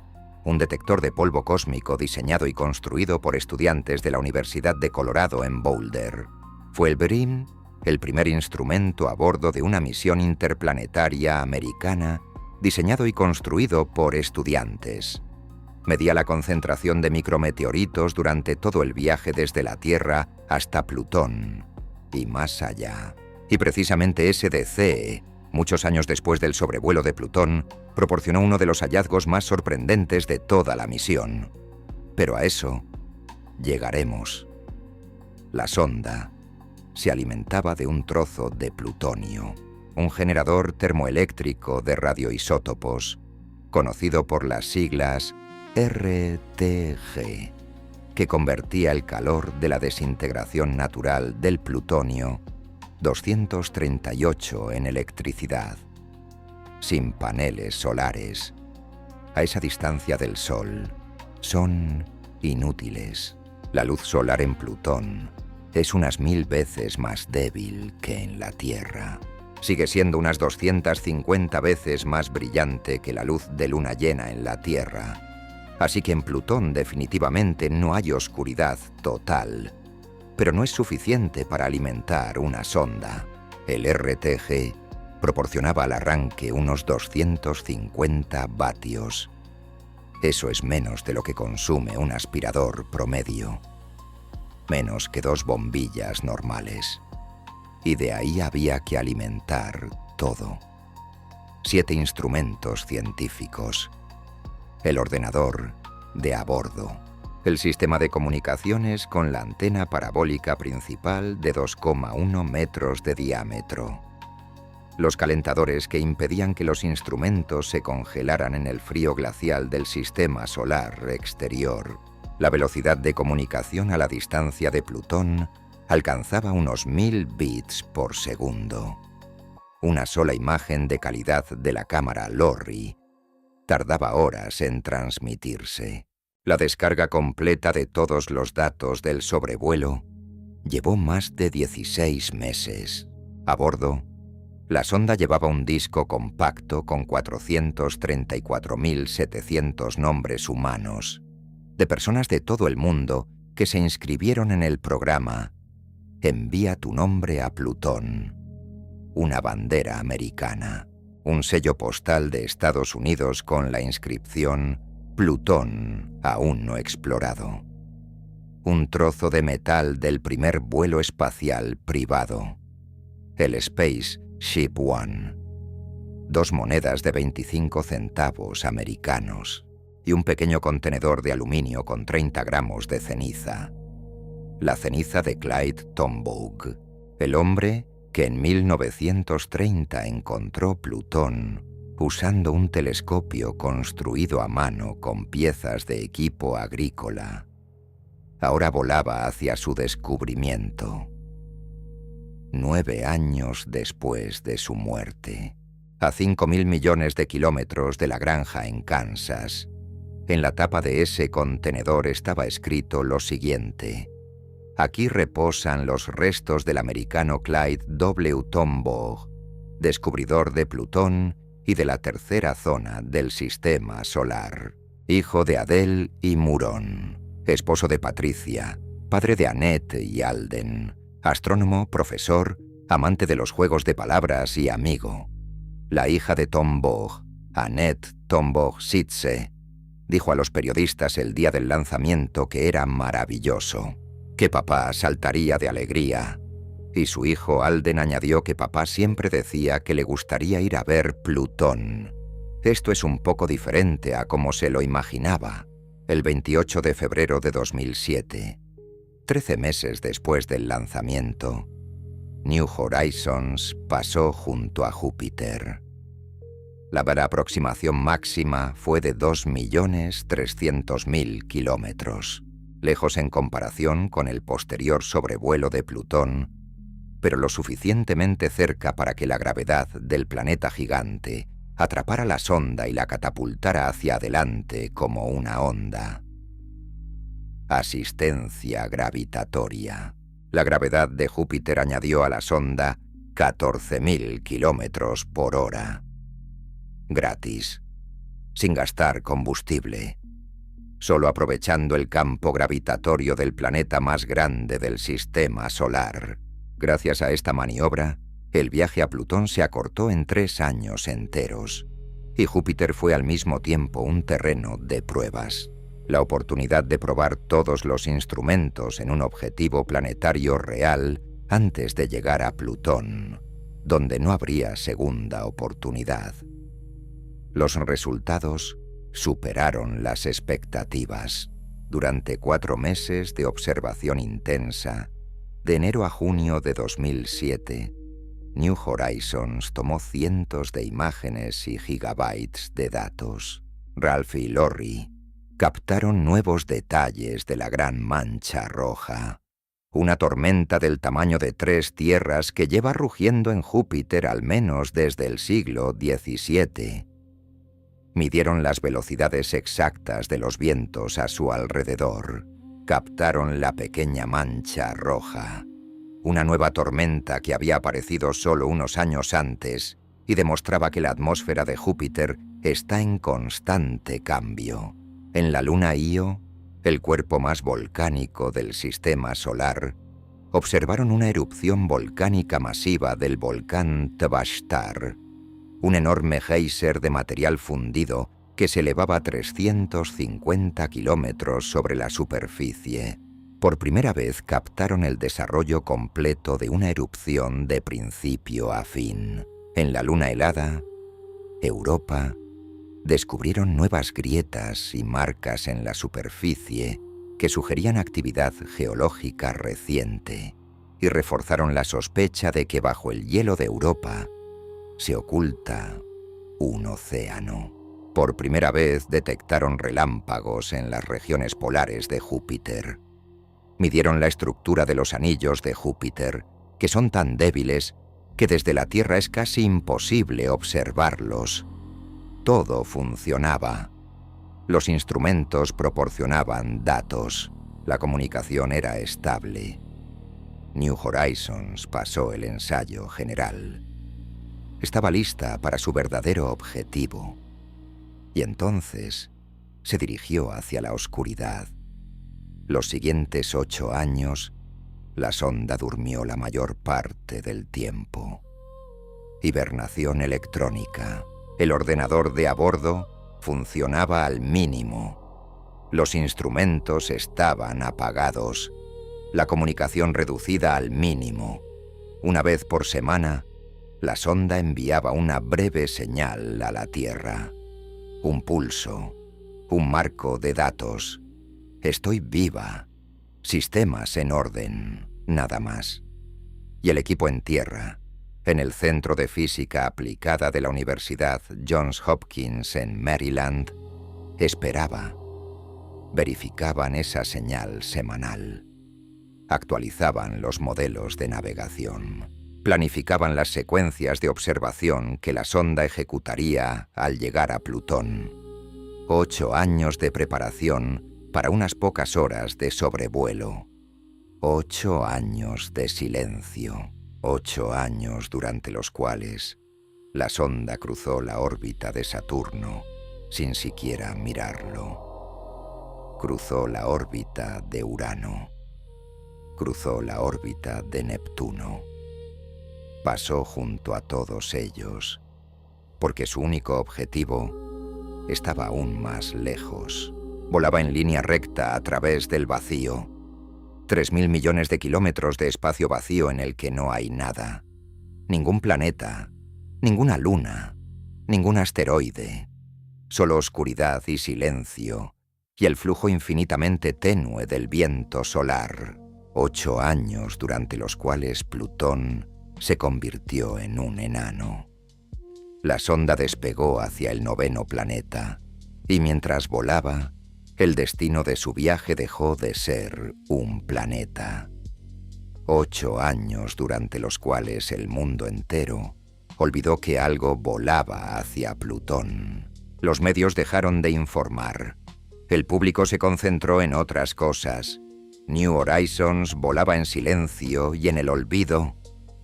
un detector de polvo cósmico diseñado y construido por estudiantes de la Universidad de Colorado en Boulder. Fue el BRIM el primer instrumento a bordo de una misión interplanetaria americana diseñado y construido por estudiantes. Medía la concentración de micrometeoritos durante todo el viaje desde la Tierra hasta Plutón y más allá. Y precisamente ese DCE, muchos años después del sobrevuelo de Plutón, proporcionó uno de los hallazgos más sorprendentes de toda la misión. Pero a eso llegaremos. La sonda se alimentaba de un trozo de plutonio, un generador termoeléctrico de radioisótopos, conocido por las siglas RTG, que convertía el calor de la desintegración natural del plutonio 238 en electricidad. Sin paneles solares, a esa distancia del Sol, son inútiles. La luz solar en Plutón es unas 1000 veces más débil que en la Tierra. Sigue siendo unas 250 veces más brillante que la luz de luna llena en la Tierra. Así que en Plutón definitivamente no hay oscuridad total, pero no es suficiente para alimentar una sonda. El RTG proporcionaba al arranque unos 250 vatios. Eso es menos de lo que consume un aspirador promedio. Menos que 2 bombillas normales. Y de ahí había que alimentar todo. 7 instrumentos científicos, el ordenador de a bordo, el sistema de comunicaciones con la antena parabólica principal de 2,1 metros de diámetro, los calentadores que impedían que los instrumentos se congelaran en el frío glacial del sistema solar exterior. La velocidad de comunicación a la distancia de Plutón alcanzaba unos 1000 bits por segundo. Una sola imagen de calidad de la cámara LORRI tardaba horas en transmitirse. La descarga completa de todos los datos del sobrevuelo llevó más de 16 meses. A bordo, la sonda llevaba un disco compacto con 434.700 nombres humanos, de personas de todo el mundo que se inscribieron en el programa Envía tu nombre a Plutón, una bandera americana, un sello postal de Estados Unidos con la inscripción Plutón aún no explorado, un trozo de metal del primer vuelo espacial privado, el Spaceship One, 2 monedas de 25 centavos americanos y un pequeño contenedor de aluminio con 30 gramos de ceniza, la ceniza de Clyde Tombaugh, el hombre que en 1930 encontró Plutón usando un telescopio construido a mano con piezas de equipo agrícola. Ahora volaba hacia su descubrimiento. 9 años después de su muerte, a 5.000 millones de kilómetros de la granja en Kansas, en la tapa de ese contenedor estaba escrito lo siguiente: aquí reposan los restos del americano Clyde W. Tombaugh, descubridor de Plutón y de la tercera zona del sistema solar, hijo de Adele y Muron, esposo de Patricia, padre de Annette y Alden, astrónomo, profesor, amante de los juegos de palabras y amigo. La hija de Tombaugh, Annette Tombaugh Sitze, dijo a los periodistas el día del lanzamiento que era maravilloso, que papá saltaría de alegría, y su hijo Alden añadió que papá siempre decía que le gustaría ir a ver Plutón. Esto es un poco diferente a como se lo imaginaba. El 28 de febrero de 2007, 13 meses después del lanzamiento, New Horizons pasó junto a Júpiter. La aproximación máxima fue de 2.300.000 kilómetros, lejos en comparación con el posterior sobrevuelo de Plutón, pero lo suficientemente cerca para que la gravedad del planeta gigante atrapara la sonda y la catapultara hacia adelante como una onda. Asistencia gravitatoria. La gravedad de Júpiter añadió a la sonda 14.000 kilómetros por hora. Gratis, sin gastar combustible, solo aprovechando el campo gravitatorio del planeta más grande del sistema solar. Gracias a esta maniobra, el viaje a Plutón se acortó en 3 años enteros, y Júpiter fue al mismo tiempo un terreno de pruebas. La oportunidad de probar todos los instrumentos en un objetivo planetario real antes de llegar a Plutón, donde no habría segunda oportunidad. Los resultados superaron las expectativas. Durante 4 meses de observación intensa, de enero a junio de 2007, New Horizons tomó cientos de imágenes y gigabytes de datos. Ralph y Lori captaron nuevos detalles de la Gran Mancha Roja, una tormenta del tamaño de 3 tierras que lleva rugiendo en Júpiter al menos desde el siglo XVII. Midieron las velocidades exactas de los vientos a su alrededor. Captaron la pequeña mancha roja, una nueva tormenta que había aparecido solo unos años antes y demostraba que la atmósfera de Júpiter está en constante cambio. En la luna Io, el cuerpo más volcánico del sistema solar, observaron una erupción volcánica masiva del volcán Tvashtar, un enorme geyser de material fundido que se elevaba a 350 kilómetros sobre la superficie. Por primera vez captaron el desarrollo completo de una erupción de principio a fin. En la luna helada, Europa, descubrieron nuevas grietas y marcas en la superficie que sugerían actividad geológica reciente y reforzaron la sospecha de que bajo el hielo de Europa se oculta un océano. Por primera vez detectaron relámpagos en las regiones polares de Júpiter. Midieron la estructura de los anillos de Júpiter, que son tan débiles que desde la Tierra es casi imposible observarlos. Todo funcionaba. Los instrumentos proporcionaban datos. La comunicación era estable. New Horizons pasó el ensayo general. Estaba lista para su verdadero objetivo. Y entonces se dirigió hacia la oscuridad. Los siguientes 8 años, la sonda durmió la mayor parte del tiempo. Hibernación electrónica. El ordenador de a bordo funcionaba al mínimo. Los instrumentos estaban apagados. La comunicación reducida al mínimo. Una vez por semana, la sonda enviaba una breve señal a la Tierra. Un pulso, un marco de datos. Estoy viva. Sistemas en orden, nada más. Y el equipo en tierra, en el Centro de Física Aplicada de la Universidad Johns Hopkins en Maryland, esperaba. Verificaban esa señal semanal. Actualizaban los modelos de navegación. Planificaban las secuencias de observación que la sonda ejecutaría al llegar a Plutón. 8 años de preparación para unas pocas horas de sobrevuelo. 8 años de silencio. 8 años durante los cuales la sonda cruzó la órbita de Saturno sin siquiera mirarlo. Cruzó la órbita de Urano. Cruzó la órbita de Neptuno. Pasó junto a todos ellos, porque su único objetivo estaba aún más lejos. Volaba en línea recta a través del vacío. 3.000 millones de kilómetros de espacio vacío en el que no hay nada. Ningún planeta, ninguna luna, ningún asteroide. Solo oscuridad y silencio, y el flujo infinitamente tenue del viento solar. 8 años durante los cuales Plutón se convirtió en un enano. La sonda despegó hacia el 9º planeta, y mientras volaba, el destino de su viaje dejó de ser un planeta. 8 años durante los cuales el mundo entero olvidó que algo volaba hacia Plutón. Los medios dejaron de informar. El público se concentró en otras cosas. New Horizons volaba en silencio y en el olvido.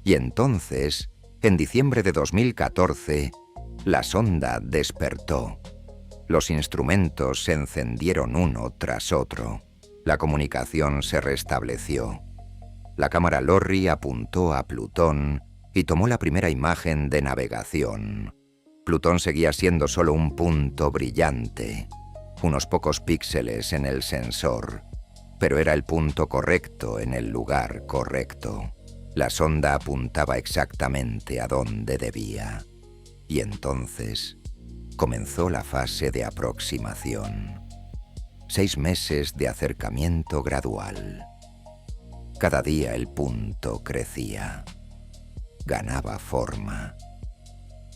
Y entonces, en diciembre de 2014, la sonda despertó. Los instrumentos se encendieron uno tras otro. La comunicación se restableció. La cámara LORRI apuntó a Plutón y tomó la primera imagen de navegación. Plutón seguía siendo solo un punto brillante, unos pocos píxeles en el sensor, pero era el punto correcto en el lugar correcto. La sonda apuntaba exactamente a donde debía. Y entonces comenzó la fase de aproximación. 6 meses de acercamiento gradual. Cada día el punto crecía. Ganaba forma.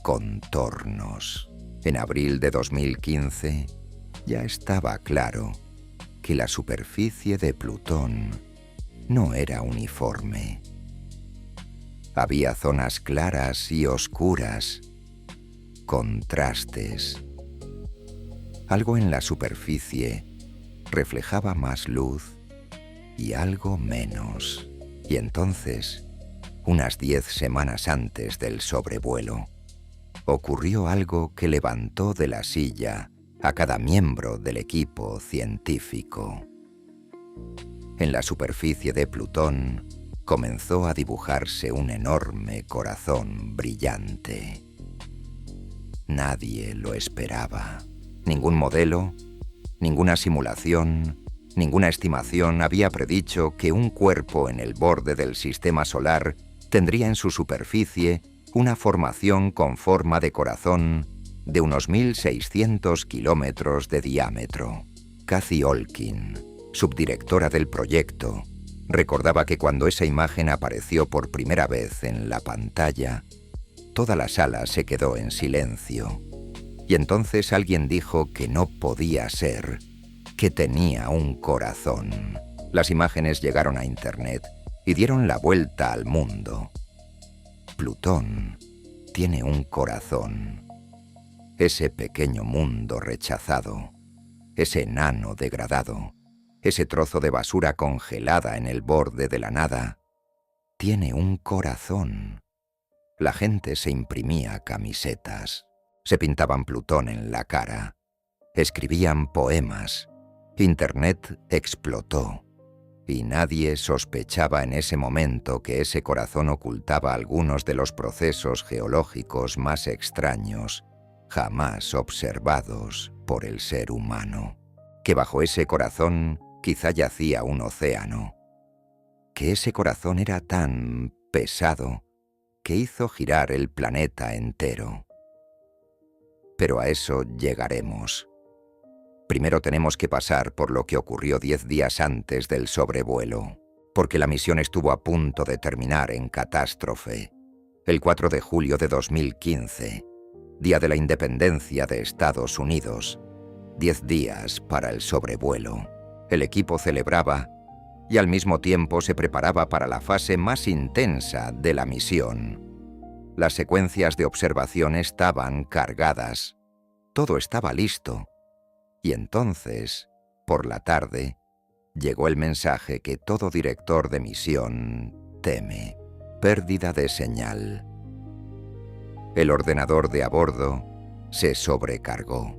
Contornos. En abril de 2015 ya estaba claro que la superficie de Plutón no era uniforme. Había zonas claras y oscuras, contrastes. Algo en la superficie reflejaba más luz y algo menos. Y entonces, unas 10 semanas antes del sobrevuelo, ocurrió algo que levantó de la silla a cada miembro del equipo científico. En la superficie de Plutón comenzó a dibujarse un enorme corazón brillante. Nadie lo esperaba. Ningún modelo, ninguna simulación, ninguna estimación había predicho que un cuerpo en el borde del sistema solar tendría en su superficie una formación con forma de corazón de unos 1.600 kilómetros de diámetro. Kathy Olkin, subdirectora del proyecto, recordaba que cuando esa imagen apareció por primera vez en la pantalla, toda la sala se quedó en silencio. Y entonces alguien dijo que no podía ser, que tenía un corazón. Las imágenes llegaron a Internet y dieron la vuelta al mundo. Plutón tiene un corazón. Ese pequeño mundo rechazado, ese enano degradado, ese trozo de basura congelada en el borde de la nada, tiene un corazón. La gente se imprimía camisetas, se pintaban Plutón en la cara, escribían poemas. Internet explotó y nadie sospechaba en ese momento que ese corazón ocultaba algunos de los procesos geológicos más extraños jamás observados por el ser humano, que bajo ese corazón quizá yacía un océano, que ese corazón era tan pesado que hizo girar el planeta entero. Pero a eso llegaremos. Primero tenemos que pasar por lo que ocurrió 10 días antes del sobrevuelo, porque la misión estuvo a punto de terminar en catástrofe. El 4 de julio de 2015, día de la independencia de Estados Unidos, 10 días para el sobrevuelo. El equipo celebraba y al mismo tiempo se preparaba para la fase más intensa de la misión. Las secuencias de observación estaban cargadas. Todo estaba listo. Y entonces, por la tarde, llegó el mensaje que todo director de misión teme: pérdida de señal. El ordenador de a bordo se sobrecargó.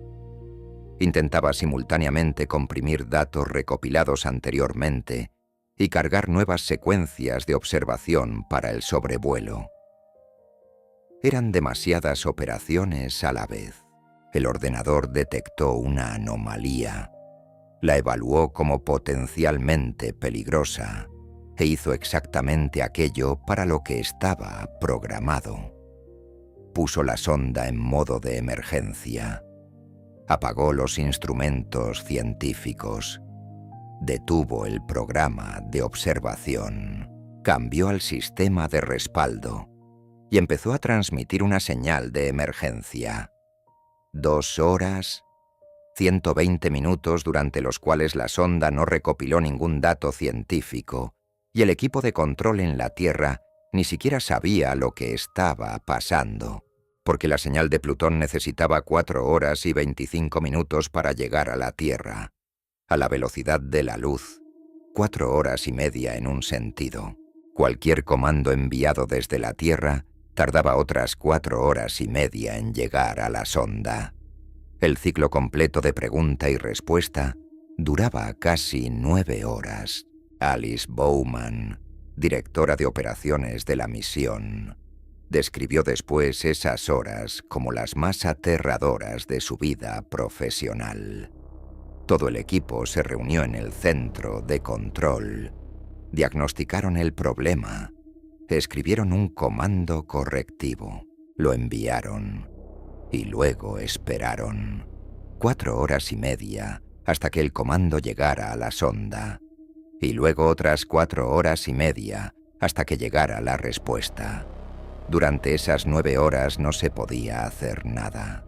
Intentaba simultáneamente comprimir datos recopilados anteriormente y cargar nuevas secuencias de observación para el sobrevuelo. Eran demasiadas operaciones a la vez. El ordenador detectó una anomalía, la evaluó como potencialmente peligrosa e hizo exactamente aquello para lo que estaba programado. Puso la sonda en modo de emergencia, apagó los instrumentos científicos, detuvo el programa de observación, cambió al sistema de respaldo y empezó a transmitir una señal de emergencia. 2 horas, 120 minutos durante los cuales la sonda no recopiló ningún dato científico y el equipo de control en la Tierra ni siquiera sabía lo que estaba pasando, porque la señal de Plutón necesitaba 4 horas y 25 minutos para llegar a la Tierra, a la velocidad de la luz, 4 horas y media en un sentido. Cualquier comando enviado desde la Tierra tardaba otras 4 horas y media en llegar a la sonda. El ciclo completo de pregunta y respuesta duraba casi 9 horas. Alice Bowman, directora de operaciones de la misión, describió después esas horas como las más aterradoras de su vida profesional. Todo el equipo se reunió en el centro de control, diagnosticaron el problema, escribieron un comando correctivo, lo enviaron y luego esperaron 4 horas y media hasta que el comando llegara a la sonda y luego otras 4 horas y media hasta que llegara la respuesta. Durante esas 9 horas no se podía hacer nada,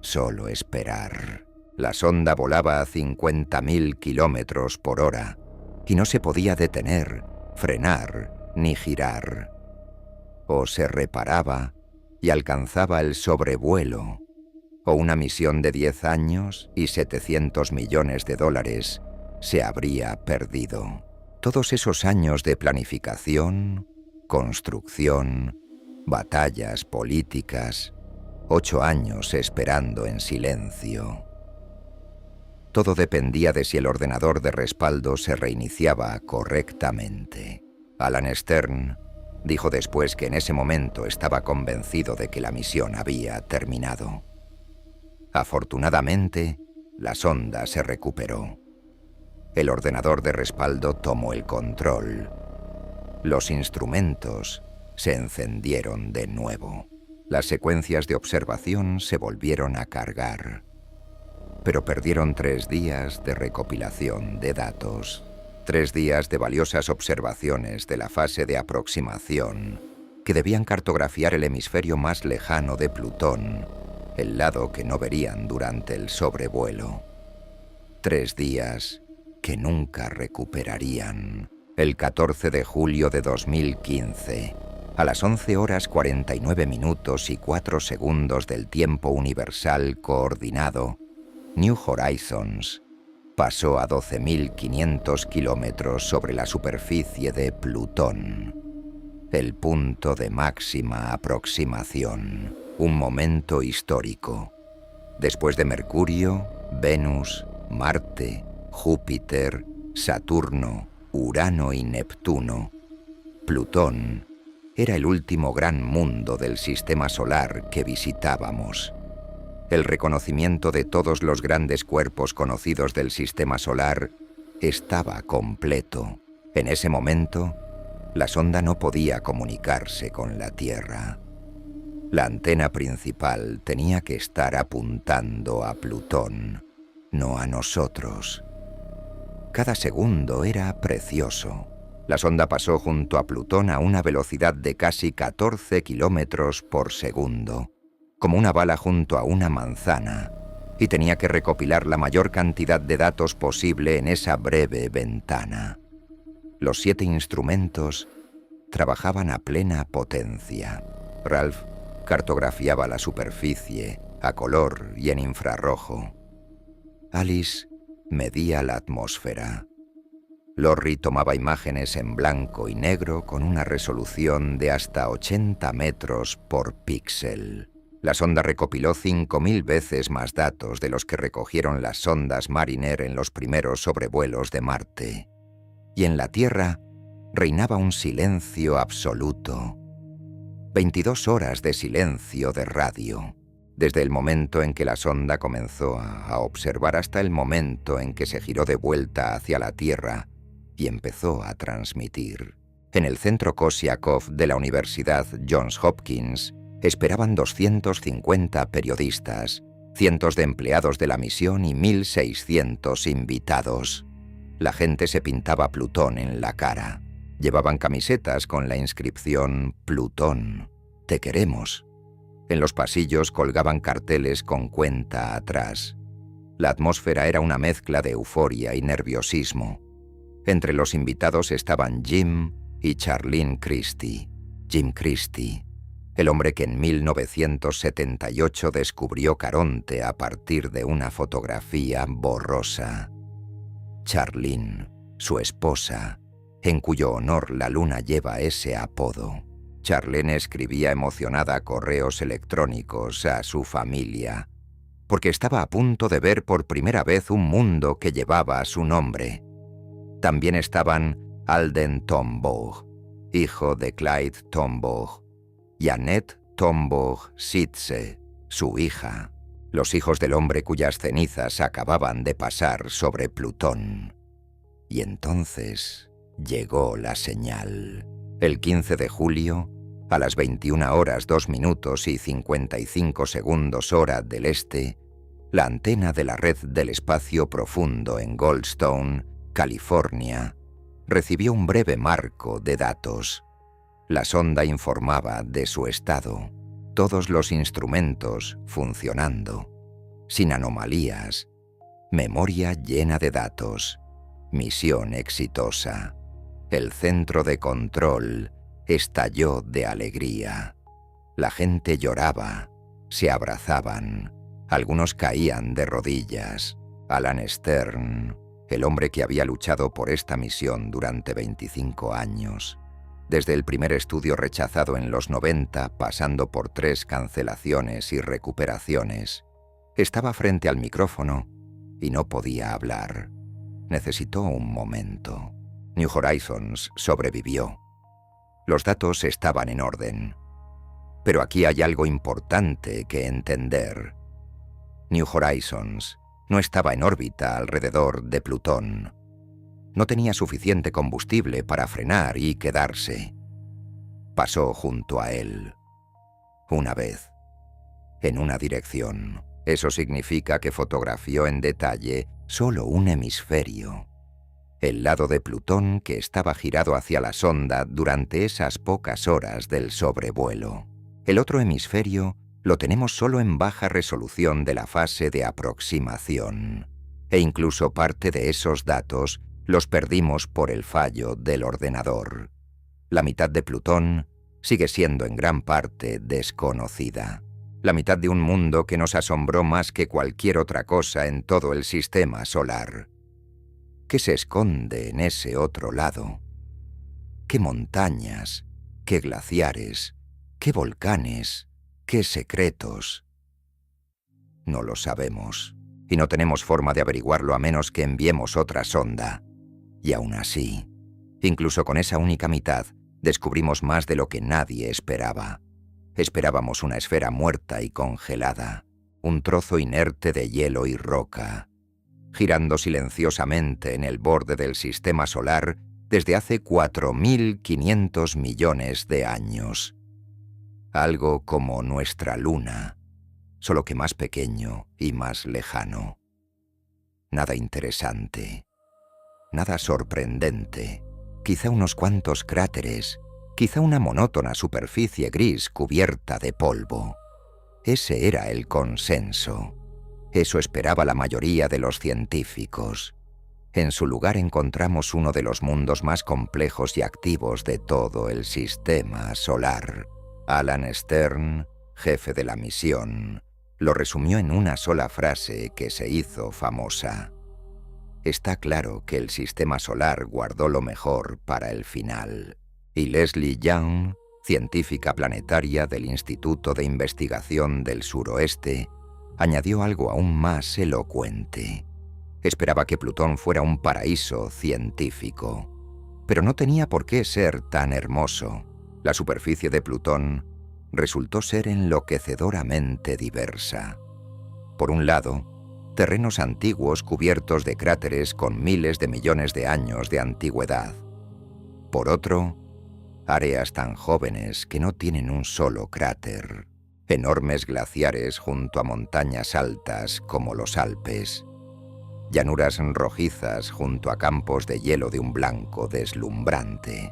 solo esperar. La sonda volaba a 50.000 kilómetros por hora y no se podía detener, frenar ni girar. O se reparaba y alcanzaba el sobrevuelo, o una misión de 10 años y $700 millones se habría perdido. Todos esos años de planificación, construcción, batallas políticas, 8 años esperando en silencio. Todo dependía de si el ordenador de respaldo se reiniciaba correctamente. Alan Stern dijo después que en ese momento estaba convencido de que la misión había terminado. Afortunadamente, la sonda se recuperó. El ordenador de respaldo tomó el control. Los instrumentos se encendieron de nuevo. Las secuencias de observación se volvieron a cargar, pero perdieron 3 días de recopilación de datos, 3 días de valiosas observaciones de la fase de aproximación que debían cartografiar el hemisferio más lejano de Plutón, el lado que no verían durante el sobrevuelo. 3 días que nunca recuperarían. El 14 de julio de 2015, a las 11 horas 49 minutos y 4 segundos del tiempo universal coordinado, New Horizons pasó a 12.500 kilómetros sobre la superficie de Plutón, el punto de máxima aproximación, un momento histórico. Después de Mercurio, Venus, Marte, Júpiter, Saturno, Urano y Neptuno, Plutón era el último gran mundo del sistema solar que visitábamos. El reconocimiento de todos los grandes cuerpos conocidos del sistema solar estaba completo. En ese momento, la sonda no podía comunicarse con la Tierra. La antena principal tenía que estar apuntando a Plutón, no a nosotros. Cada segundo era precioso. La sonda pasó junto a Plutón a una velocidad de casi 14 kilómetros por segundo, como una bala junto a una manzana, y tenía que recopilar la mayor cantidad de datos posible en esa breve ventana. Los 7 instrumentos trabajaban a plena potencia. Ralph cartografiaba la superficie a color y en infrarrojo. Alice medía la atmósfera. Lorry tomaba imágenes en blanco y negro con una resolución de hasta 80 metros por píxel. La sonda recopiló 5.000 veces más datos de los que recogieron las sondas Mariner en los primeros sobrevuelos de Marte. Y en la Tierra reinaba un silencio absoluto. 22 horas de silencio de radio, desde el momento en que la sonda comenzó a observar hasta el momento en que se giró de vuelta hacia la Tierra y empezó a transmitir. En el centro Kosiakov de la Universidad Johns Hopkins esperaban 250 periodistas, cientos de empleados de la misión y 1.600 invitados. La gente se pintaba Plutón en la cara. Llevaban camisetas con la inscripción «Plutón, te queremos». En los pasillos colgaban carteles con cuenta atrás. La atmósfera era una mezcla de euforia y nerviosismo. Entre los invitados estaban Jim y Charlene Christie. Jim Christie, el hombre que en 1978 descubrió Caronte a partir de una fotografía borrosa. Charlene, su esposa, en cuyo honor la luna lleva ese apodo. Charlene escribía emocionada correos electrónicos a su familia, porque estaba a punto de ver por primera vez un mundo que llevaba su nombre. También estaban Alden Tombaugh, hijo de Clyde Tombaugh, y Annette Tombaugh Sitze, su hija, los hijos del hombre cuyas cenizas acababan de pasar sobre Plutón. Y entonces llegó la señal. El 15 de julio, a las 21 horas 2 minutos y 55 segundos hora del este, la antena de la red del espacio profundo en Goldstone, California, recibió un breve marco de datos. La sonda informaba de su estado, todos los instrumentos funcionando, sin anomalías, memoria llena de datos, misión exitosa. El centro de control estalló de alegría. La gente lloraba, se abrazaban, algunos caían de rodillas. Alan Stern, el hombre que había luchado por esta misión durante 25 años, desde el primer estudio rechazado en los 90, pasando por 3 cancelaciones y recuperaciones, estaba frente al micrófono y no podía hablar. Necesitó un momento. New Horizons sobrevivió. Los datos estaban en orden. Pero aquí hay algo importante que entender. New Horizons no estaba en órbita alrededor de Plutón. No tenía suficiente combustible para frenar y quedarse. Pasó junto a él. una vez, en una dirección. Eso significa que fotografió en detalle solo un hemisferio, el lado de Plutón que estaba girado hacia la sonda durante esas pocas horas del sobrevuelo. El otro hemisferio lo tenemos solo en baja resolución de la fase de aproximación, e incluso parte de esos datos los perdimos por el fallo del ordenador. La mitad de Plutón sigue siendo en gran parte desconocida. La mitad de un mundo que nos asombró más que cualquier otra cosa en todo el sistema solar. ¿Qué se esconde en ese otro lado? ¿Qué montañas? ¿Qué glaciares? ¿Qué volcanes? ¿Qué secretos? No lo sabemos, y no tenemos forma de averiguarlo a menos que enviemos otra sonda. Y aún así, incluso con esa única mitad, descubrimos más de lo que nadie esperaba. Esperábamos una esfera muerta y congelada, un trozo inerte de hielo y roca, girando silenciosamente en el borde del sistema solar desde hace 4.500 millones de años. Algo como nuestra luna, solo que más pequeño y más lejano. Nada interesante, nada sorprendente, quizá unos cuantos cráteres, quizá una monótona superficie gris cubierta de polvo. Ese era el consenso. Eso esperaba la mayoría de los científicos. En su lugar encontramos uno de los mundos más complejos y activos de todo el sistema solar. Alan Stern, jefe de la misión, lo resumió en una sola frase que se hizo famosa. Está claro que el sistema solar guardó lo mejor para el final. Y Leslie Young, científica planetaria del Instituto de Investigación del Suroeste, añadió algo aún más elocuente. Esperaba que Plutón fuera un paraíso científico, pero no tenía por qué ser tan hermoso. La superficie de Plutón resultó ser enloquecedoramente diversa. Por un lado, terrenos antiguos cubiertos de cráteres con miles de millones de años de antigüedad. Por otro, áreas tan jóvenes que no tienen un solo cráter. Enormes glaciares junto a montañas altas como los Alpes. Llanuras rojizas junto a campos de hielo de un blanco deslumbrante.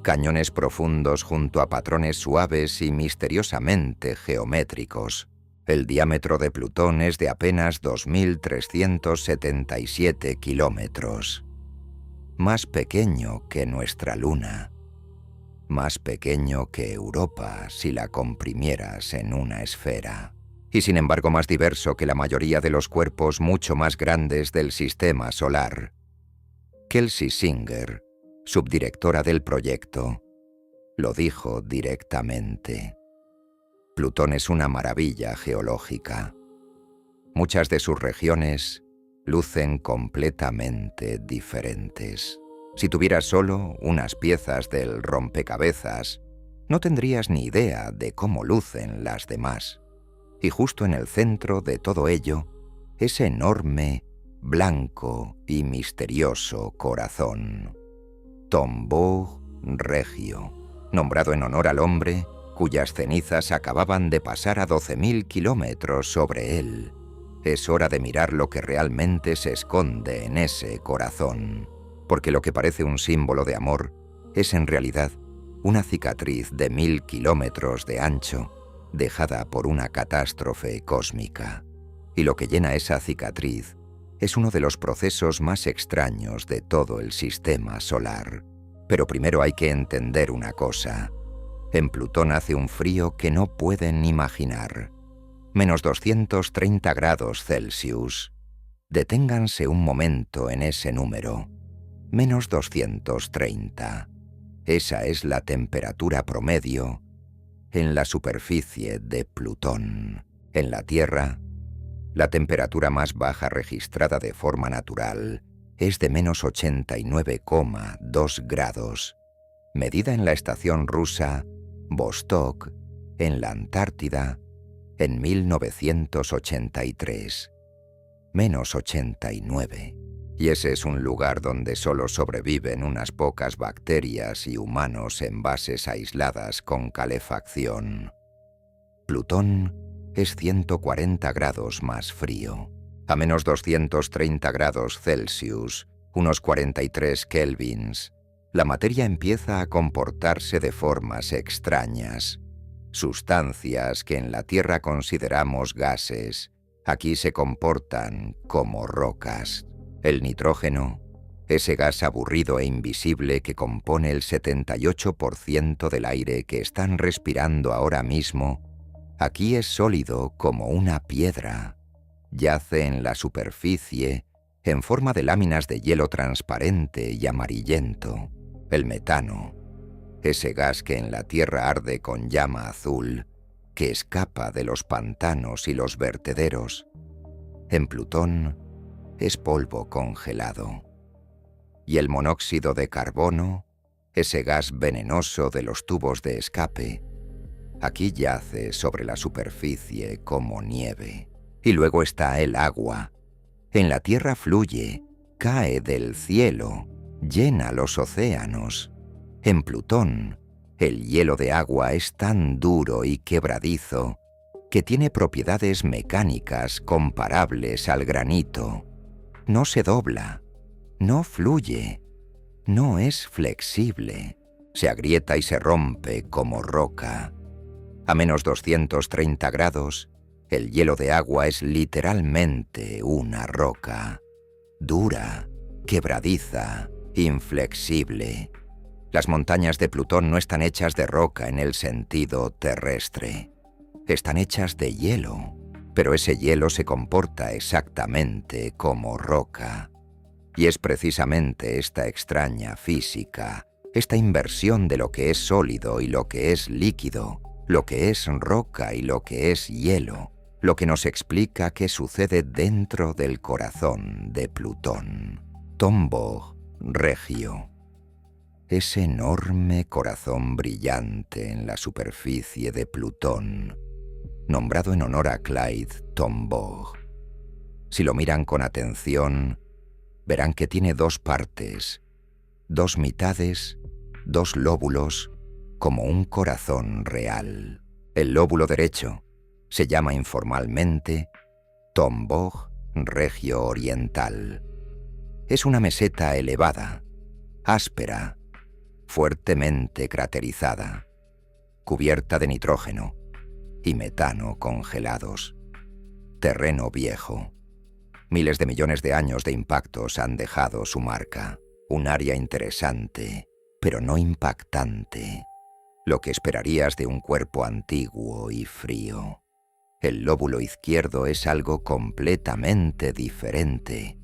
Cañones profundos junto a patrones suaves y misteriosamente geométricos. El diámetro de Plutón es de apenas 2.377 kilómetros. Más pequeño que nuestra luna. Más pequeño que Europa si la comprimieras en una esfera. Y sin embargo más diverso que la mayoría de los cuerpos mucho más grandes del sistema solar. Kelsey Singer, subdirectora del proyecto, lo dijo directamente. Plutón es una maravilla geológica. Muchas de sus regiones lucen completamente diferentes. Si tuvieras solo unas piezas del rompecabezas, no tendrías ni idea de cómo lucen las demás. Y justo en el centro de todo ello, ese enorme, blanco y misterioso corazón. Tombaugh Regio, nombrado en honor al hombre cuyas cenizas acababan de pasar a 12.000 kilómetros sobre él. Es hora de mirar lo que realmente se esconde en ese corazón, porque lo que parece un símbolo de amor es en realidad una cicatriz de 1.000 kilómetros de ancho, dejada por una catástrofe cósmica. Y lo que llena esa cicatriz es uno de los procesos más extraños de todo el sistema solar. Pero primero hay que entender una cosa. En Plutón hace un frío que no pueden imaginar. Menos 230 grados Celsius. Deténganse un momento en ese número. Menos 230. Esa es la temperatura promedio en la superficie de Plutón. En la Tierra, la temperatura más baja registrada de forma natural es de menos 89,2 grados, medida en la estación rusa Vostok, en la Antártida, en 1983. Menos 89. Y ese es un lugar donde solo sobreviven unas pocas bacterias y humanos en bases aisladas con calefacción. Plutón es 140 grados más frío. A menos 230 grados Celsius, unos 43 kelvins, la materia empieza a comportarse de formas extrañas. Sustancias que en la Tierra consideramos gases, aquí se comportan como rocas. El nitrógeno, ese gas aburrido e invisible que compone el 78% del aire que están respirando ahora mismo, aquí es sólido como una piedra. Yace en la superficie en forma de láminas de hielo transparente y amarillento. El metano, ese gas que en la Tierra arde con llama azul, que escapa de los pantanos y los vertederos, en Plutón es polvo congelado. Y el monóxido de carbono, ese gas venenoso de los tubos de escape, aquí yace sobre la superficie como nieve. Y luego está el agua. En la Tierra fluye, cae del cielo, llena los océanos. En Plutón, el hielo de agua es tan duro y quebradizo que tiene propiedades mecánicas comparables al granito. No se dobla, no fluye, no es flexible, se agrieta y se rompe como roca. A menos 230 grados, el hielo de agua es literalmente una roca, dura, quebradiza, inflexible. Las montañas de Plutón no están hechas de roca en el sentido terrestre. Están hechas de hielo, pero ese hielo se comporta exactamente como roca. Y es precisamente esta extraña física, esta inversión de lo que es sólido y lo que es líquido, lo que es roca y lo que es hielo, lo que nos explica qué sucede dentro del corazón de Plutón. Tombaugh Regio. Ese enorme corazón brillante en la superficie de Plutón, nombrado en honor a Clyde Tombaugh. Si lo miran con atención, verán que tiene dos partes, dos mitades, dos lóbulos, como un corazón real. El lóbulo derecho se llama informalmente Tombaugh Regio Oriental. Es una meseta elevada, áspera, fuertemente craterizada, cubierta de nitrógeno y metano congelados. Terreno viejo. Miles de millones de años de impactos han dejado su marca. Un área interesante, pero no impactante. Lo que esperarías de un cuerpo antiguo y frío. El lóbulo izquierdo es algo completamente diferente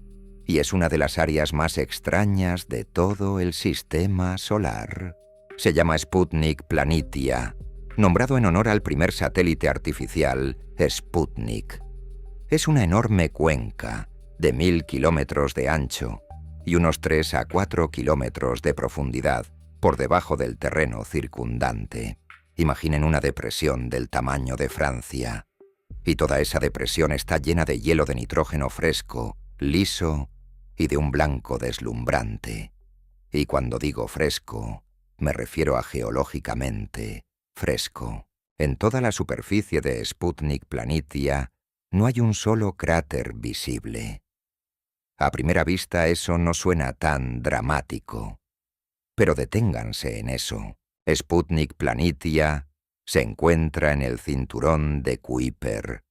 y es una de las áreas más extrañas de todo el sistema solar. Se llama Sputnik Planitia, nombrado en honor al primer satélite artificial, Sputnik. Es una enorme cuenca de 1000 kilómetros de ancho y unos 3 a 4 kilómetros de profundidad por debajo del terreno circundante. Imaginen una depresión del tamaño de Francia. Y toda esa depresión está llena de hielo de nitrógeno fresco, liso y de un blanco deslumbrante. Y cuando digo fresco, me refiero a geológicamente fresco. En toda la superficie de Sputnik Planitia no hay un solo cráter visible. A primera vista eso no suena tan dramático. Pero deténganse en eso. Sputnik Planitia se encuentra en el cinturón de Kuiper,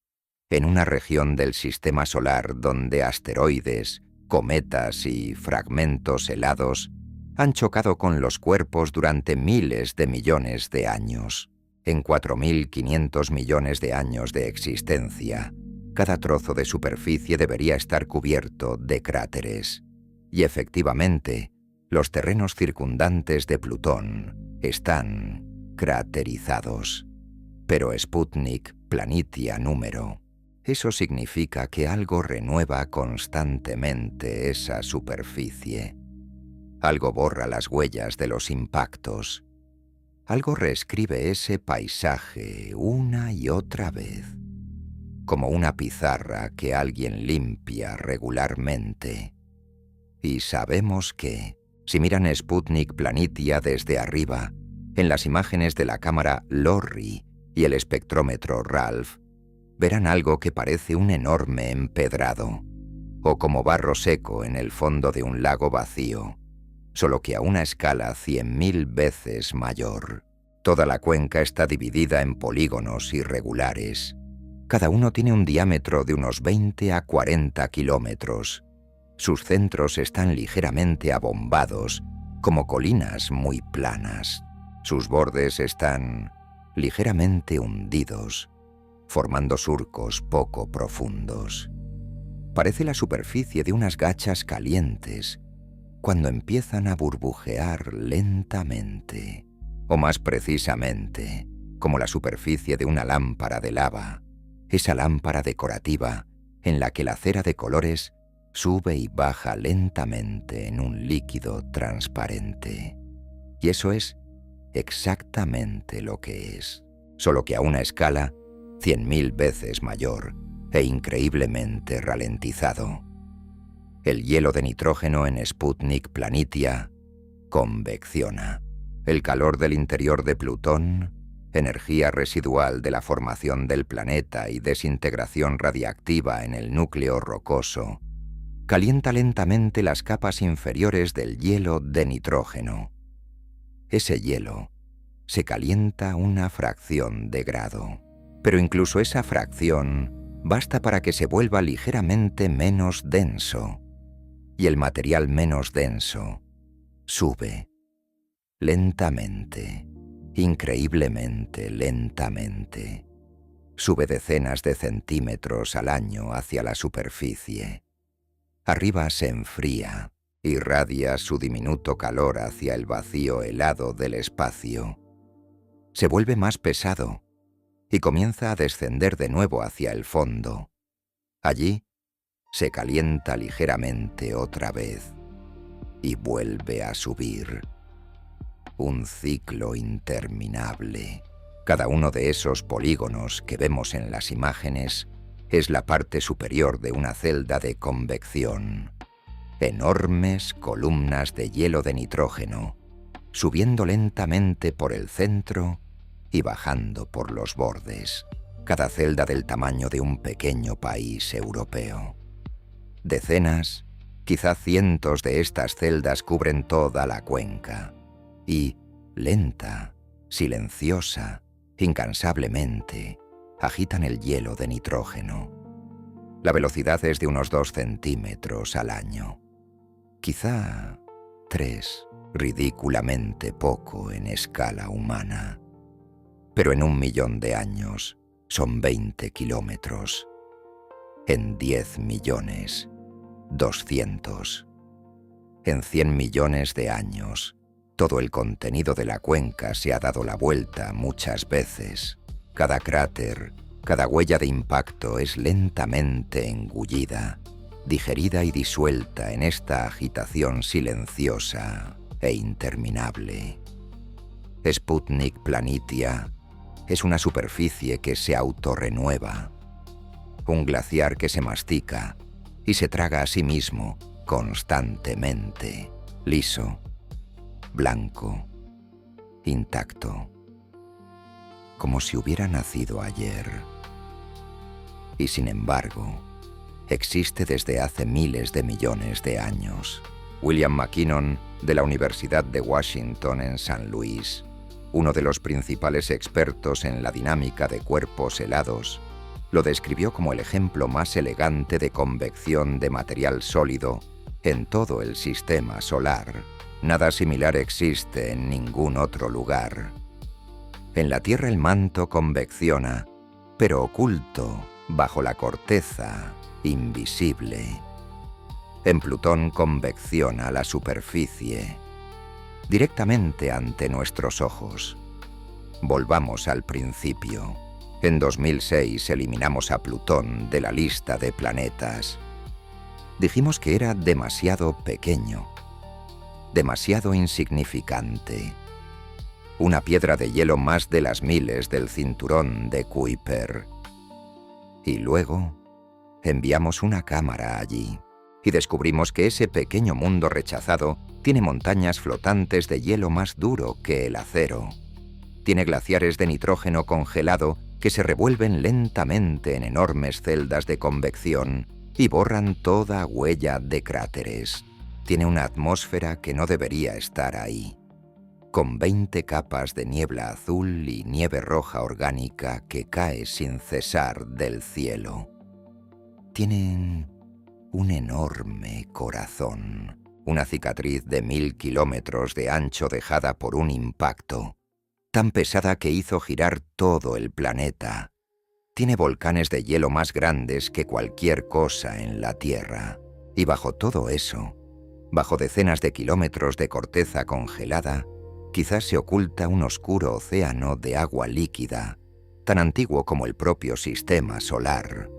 en una región del sistema solar donde asteroides, cometas y fragmentos helados han chocado con los cuerpos durante miles de millones de años. En 4.500 millones de años de existencia, cada trozo de superficie debería estar cubierto de cráteres. Y efectivamente, los terrenos circundantes de Plutón están craterizados. Pero Sputnik Planitia número. Eso significa que algo renueva constantemente esa superficie. Algo borra las huellas de los impactos. Algo reescribe ese paisaje una y otra vez, como una pizarra que alguien limpia regularmente. Y sabemos que, si miran Sputnik Planitia desde arriba, en las imágenes de la cámara LORRI, y el espectrómetro Ralph, verán algo que parece un enorme empedrado, o como barro seco en el fondo de un lago vacío, solo que a una escala 100.000 veces mayor. Toda la cuenca está dividida en polígonos irregulares. Cada uno tiene un diámetro de unos 20 a 40 kilómetros. Sus centros están ligeramente abombados, como colinas muy planas. Sus bordes están ligeramente hundidos, formando surcos poco profundos. Parece la superficie de unas gachas calientes cuando empiezan a burbujear lentamente, o más precisamente, como la superficie de una lámpara de lava, esa lámpara decorativa en la que la cera de colores sube y baja lentamente en un líquido transparente. Y eso es exactamente lo que es, solo que a una escala 100.000 veces mayor e increíblemente ralentizado. El hielo de nitrógeno en Sputnik Planitia convecciona. El calor del interior de Plutón, energía residual de la formación del planeta y desintegración radiactiva en el núcleo rocoso, calienta lentamente las capas inferiores del hielo de nitrógeno. Ese hielo se calienta una fracción de grado, pero incluso esa fracción basta para que se vuelva ligeramente menos denso, y el material menos denso sube lentamente, increíblemente lentamente. Sube decenas de centímetros al año hacia la superficie. Arriba se enfría, irradia su diminuto calor hacia el vacío helado del espacio. Se vuelve más pesado y comienza a descender de nuevo hacia el fondo. Allí se calienta ligeramente otra vez y vuelve a subir. Un ciclo interminable. Cada uno de esos polígonos que vemos en las imágenes es la parte superior de una celda de convección. Enormes columnas de hielo de nitrógeno, subiendo lentamente por el centro y bajando por los bordes. Cada celda del tamaño de un pequeño país europeo. Decenas, quizá cientos de estas celdas cubren toda la cuenca. Y, lenta, silenciosa, incansablemente, agitan el hielo de nitrógeno. La velocidad es de unos 2 centímetros al año. Quizá 3, ridículamente poco en escala humana. Pero en 1.000.000 de años son 20 kilómetros. En 10 millones, 200. En 100 millones de años, todo el contenido de la cuenca se ha dado la vuelta muchas veces. Cada cráter, cada huella de impacto es lentamente engullida, digerida y disuelta en esta agitación silenciosa e interminable. Sputnik Planitia es una superficie que se autorrenueva, un glaciar que se mastica y se traga a sí mismo constantemente, liso, blanco, intacto, como si hubiera nacido ayer. Y sin embargo, existe desde hace miles de millones de años. William McKinnon, de la Universidad de Washington en San Luis, uno de los principales expertos en la dinámica de cuerpos helados, lo describió como el ejemplo más elegante de convección de material sólido en todo el sistema solar. Nada similar existe en ningún otro lugar. En la Tierra el manto convecciona, pero oculto bajo la corteza, invisible. En Plutón convecciona la superficie, directamente ante nuestros ojos. Volvamos al principio. En 2006 eliminamos a Plutón de la lista de planetas. Dijimos que era demasiado pequeño, demasiado insignificante. Una piedra de hielo más de las miles del cinturón de Kuiper. Y luego enviamos una cámara allí y descubrimos que ese pequeño mundo rechazado tiene montañas flotantes de hielo más duro que el acero. Tiene glaciares de nitrógeno congelado que se revuelven lentamente en enormes celdas de convección y borran toda huella de cráteres. Tiene una atmósfera que no debería estar ahí, con 20 capas de niebla azul y nieve roja orgánica que cae sin cesar del cielo. Tienen un enorme corazón, una cicatriz de 1000 kilómetros de ancho dejada por un impacto, tan pesada que hizo girar todo el planeta. Tiene volcanes de hielo más grandes que cualquier cosa en la Tierra. Y bajo todo eso, bajo decenas de kilómetros de corteza congelada, quizás se oculta un oscuro océano de agua líquida, tan antiguo como el propio sistema solar.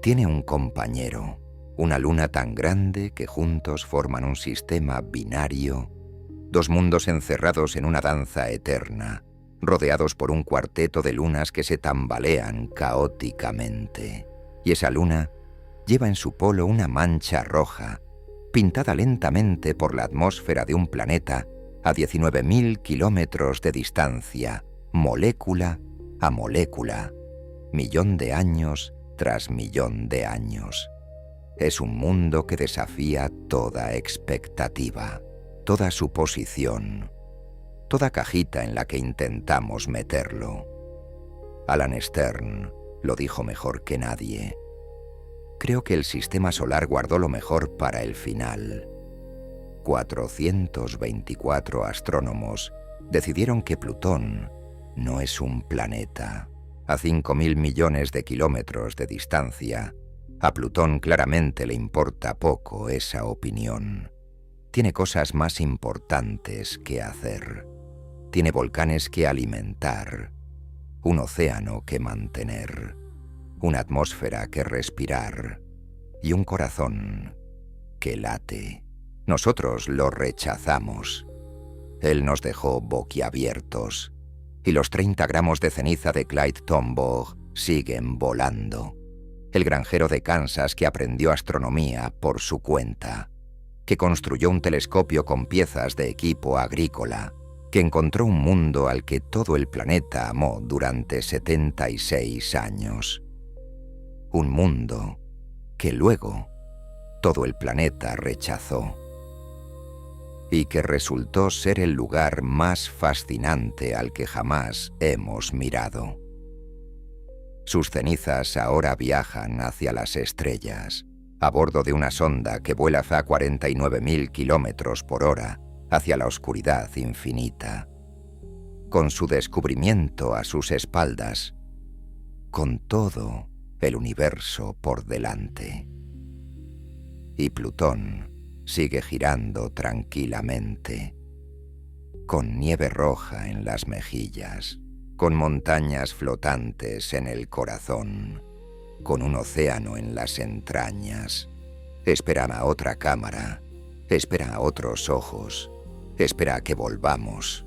Tiene un compañero, una luna tan grande que juntos forman un sistema binario, dos mundos encerrados en una danza eterna, rodeados por un cuarteto de lunas que se tambalean caóticamente. Y esa luna lleva en su polo una mancha roja, pintada lentamente por la atmósfera de un planeta a 19.000 kilómetros de distancia, molécula a molécula, millón de años tras millón de años. Es un mundo que desafía toda expectativa, toda suposición, toda cajita en la que intentamos meterlo. Alan Stern lo dijo mejor que nadie. Creo que el sistema solar guardó lo mejor para el final. 424 astrónomos decidieron que Plutón no es un planeta. A 5.000 millones de kilómetros de distancia, a Plutón claramente le importa poco esa opinión. Tiene cosas más importantes que hacer. Tiene volcanes que alimentar, un océano que mantener, una atmósfera que respirar y un corazón que late. Nosotros lo rechazamos. Él nos dejó boquiabiertos y los 30 gramos de ceniza de Clyde Tombaugh siguen volando. El granjero de Kansas que aprendió astronomía por su cuenta, que construyó un telescopio con piezas de equipo agrícola, que encontró un mundo al que todo el planeta amó durante 76 años. Un mundo que luego todo el planeta rechazó y que resultó ser el lugar más fascinante al que jamás hemos mirado. Sus cenizas ahora viajan hacia las estrellas, a bordo de una sonda que vuela a 49.000 kilómetros por hora hacia la oscuridad infinita, con su descubrimiento a sus espaldas, con todo el universo por delante. Y Plutón sigue girando tranquilamente, con nieve roja en las mejillas, con montañas flotantes en el corazón, con un océano en las entrañas. Espera a otra cámara, espera a otros ojos, espera a que volvamos.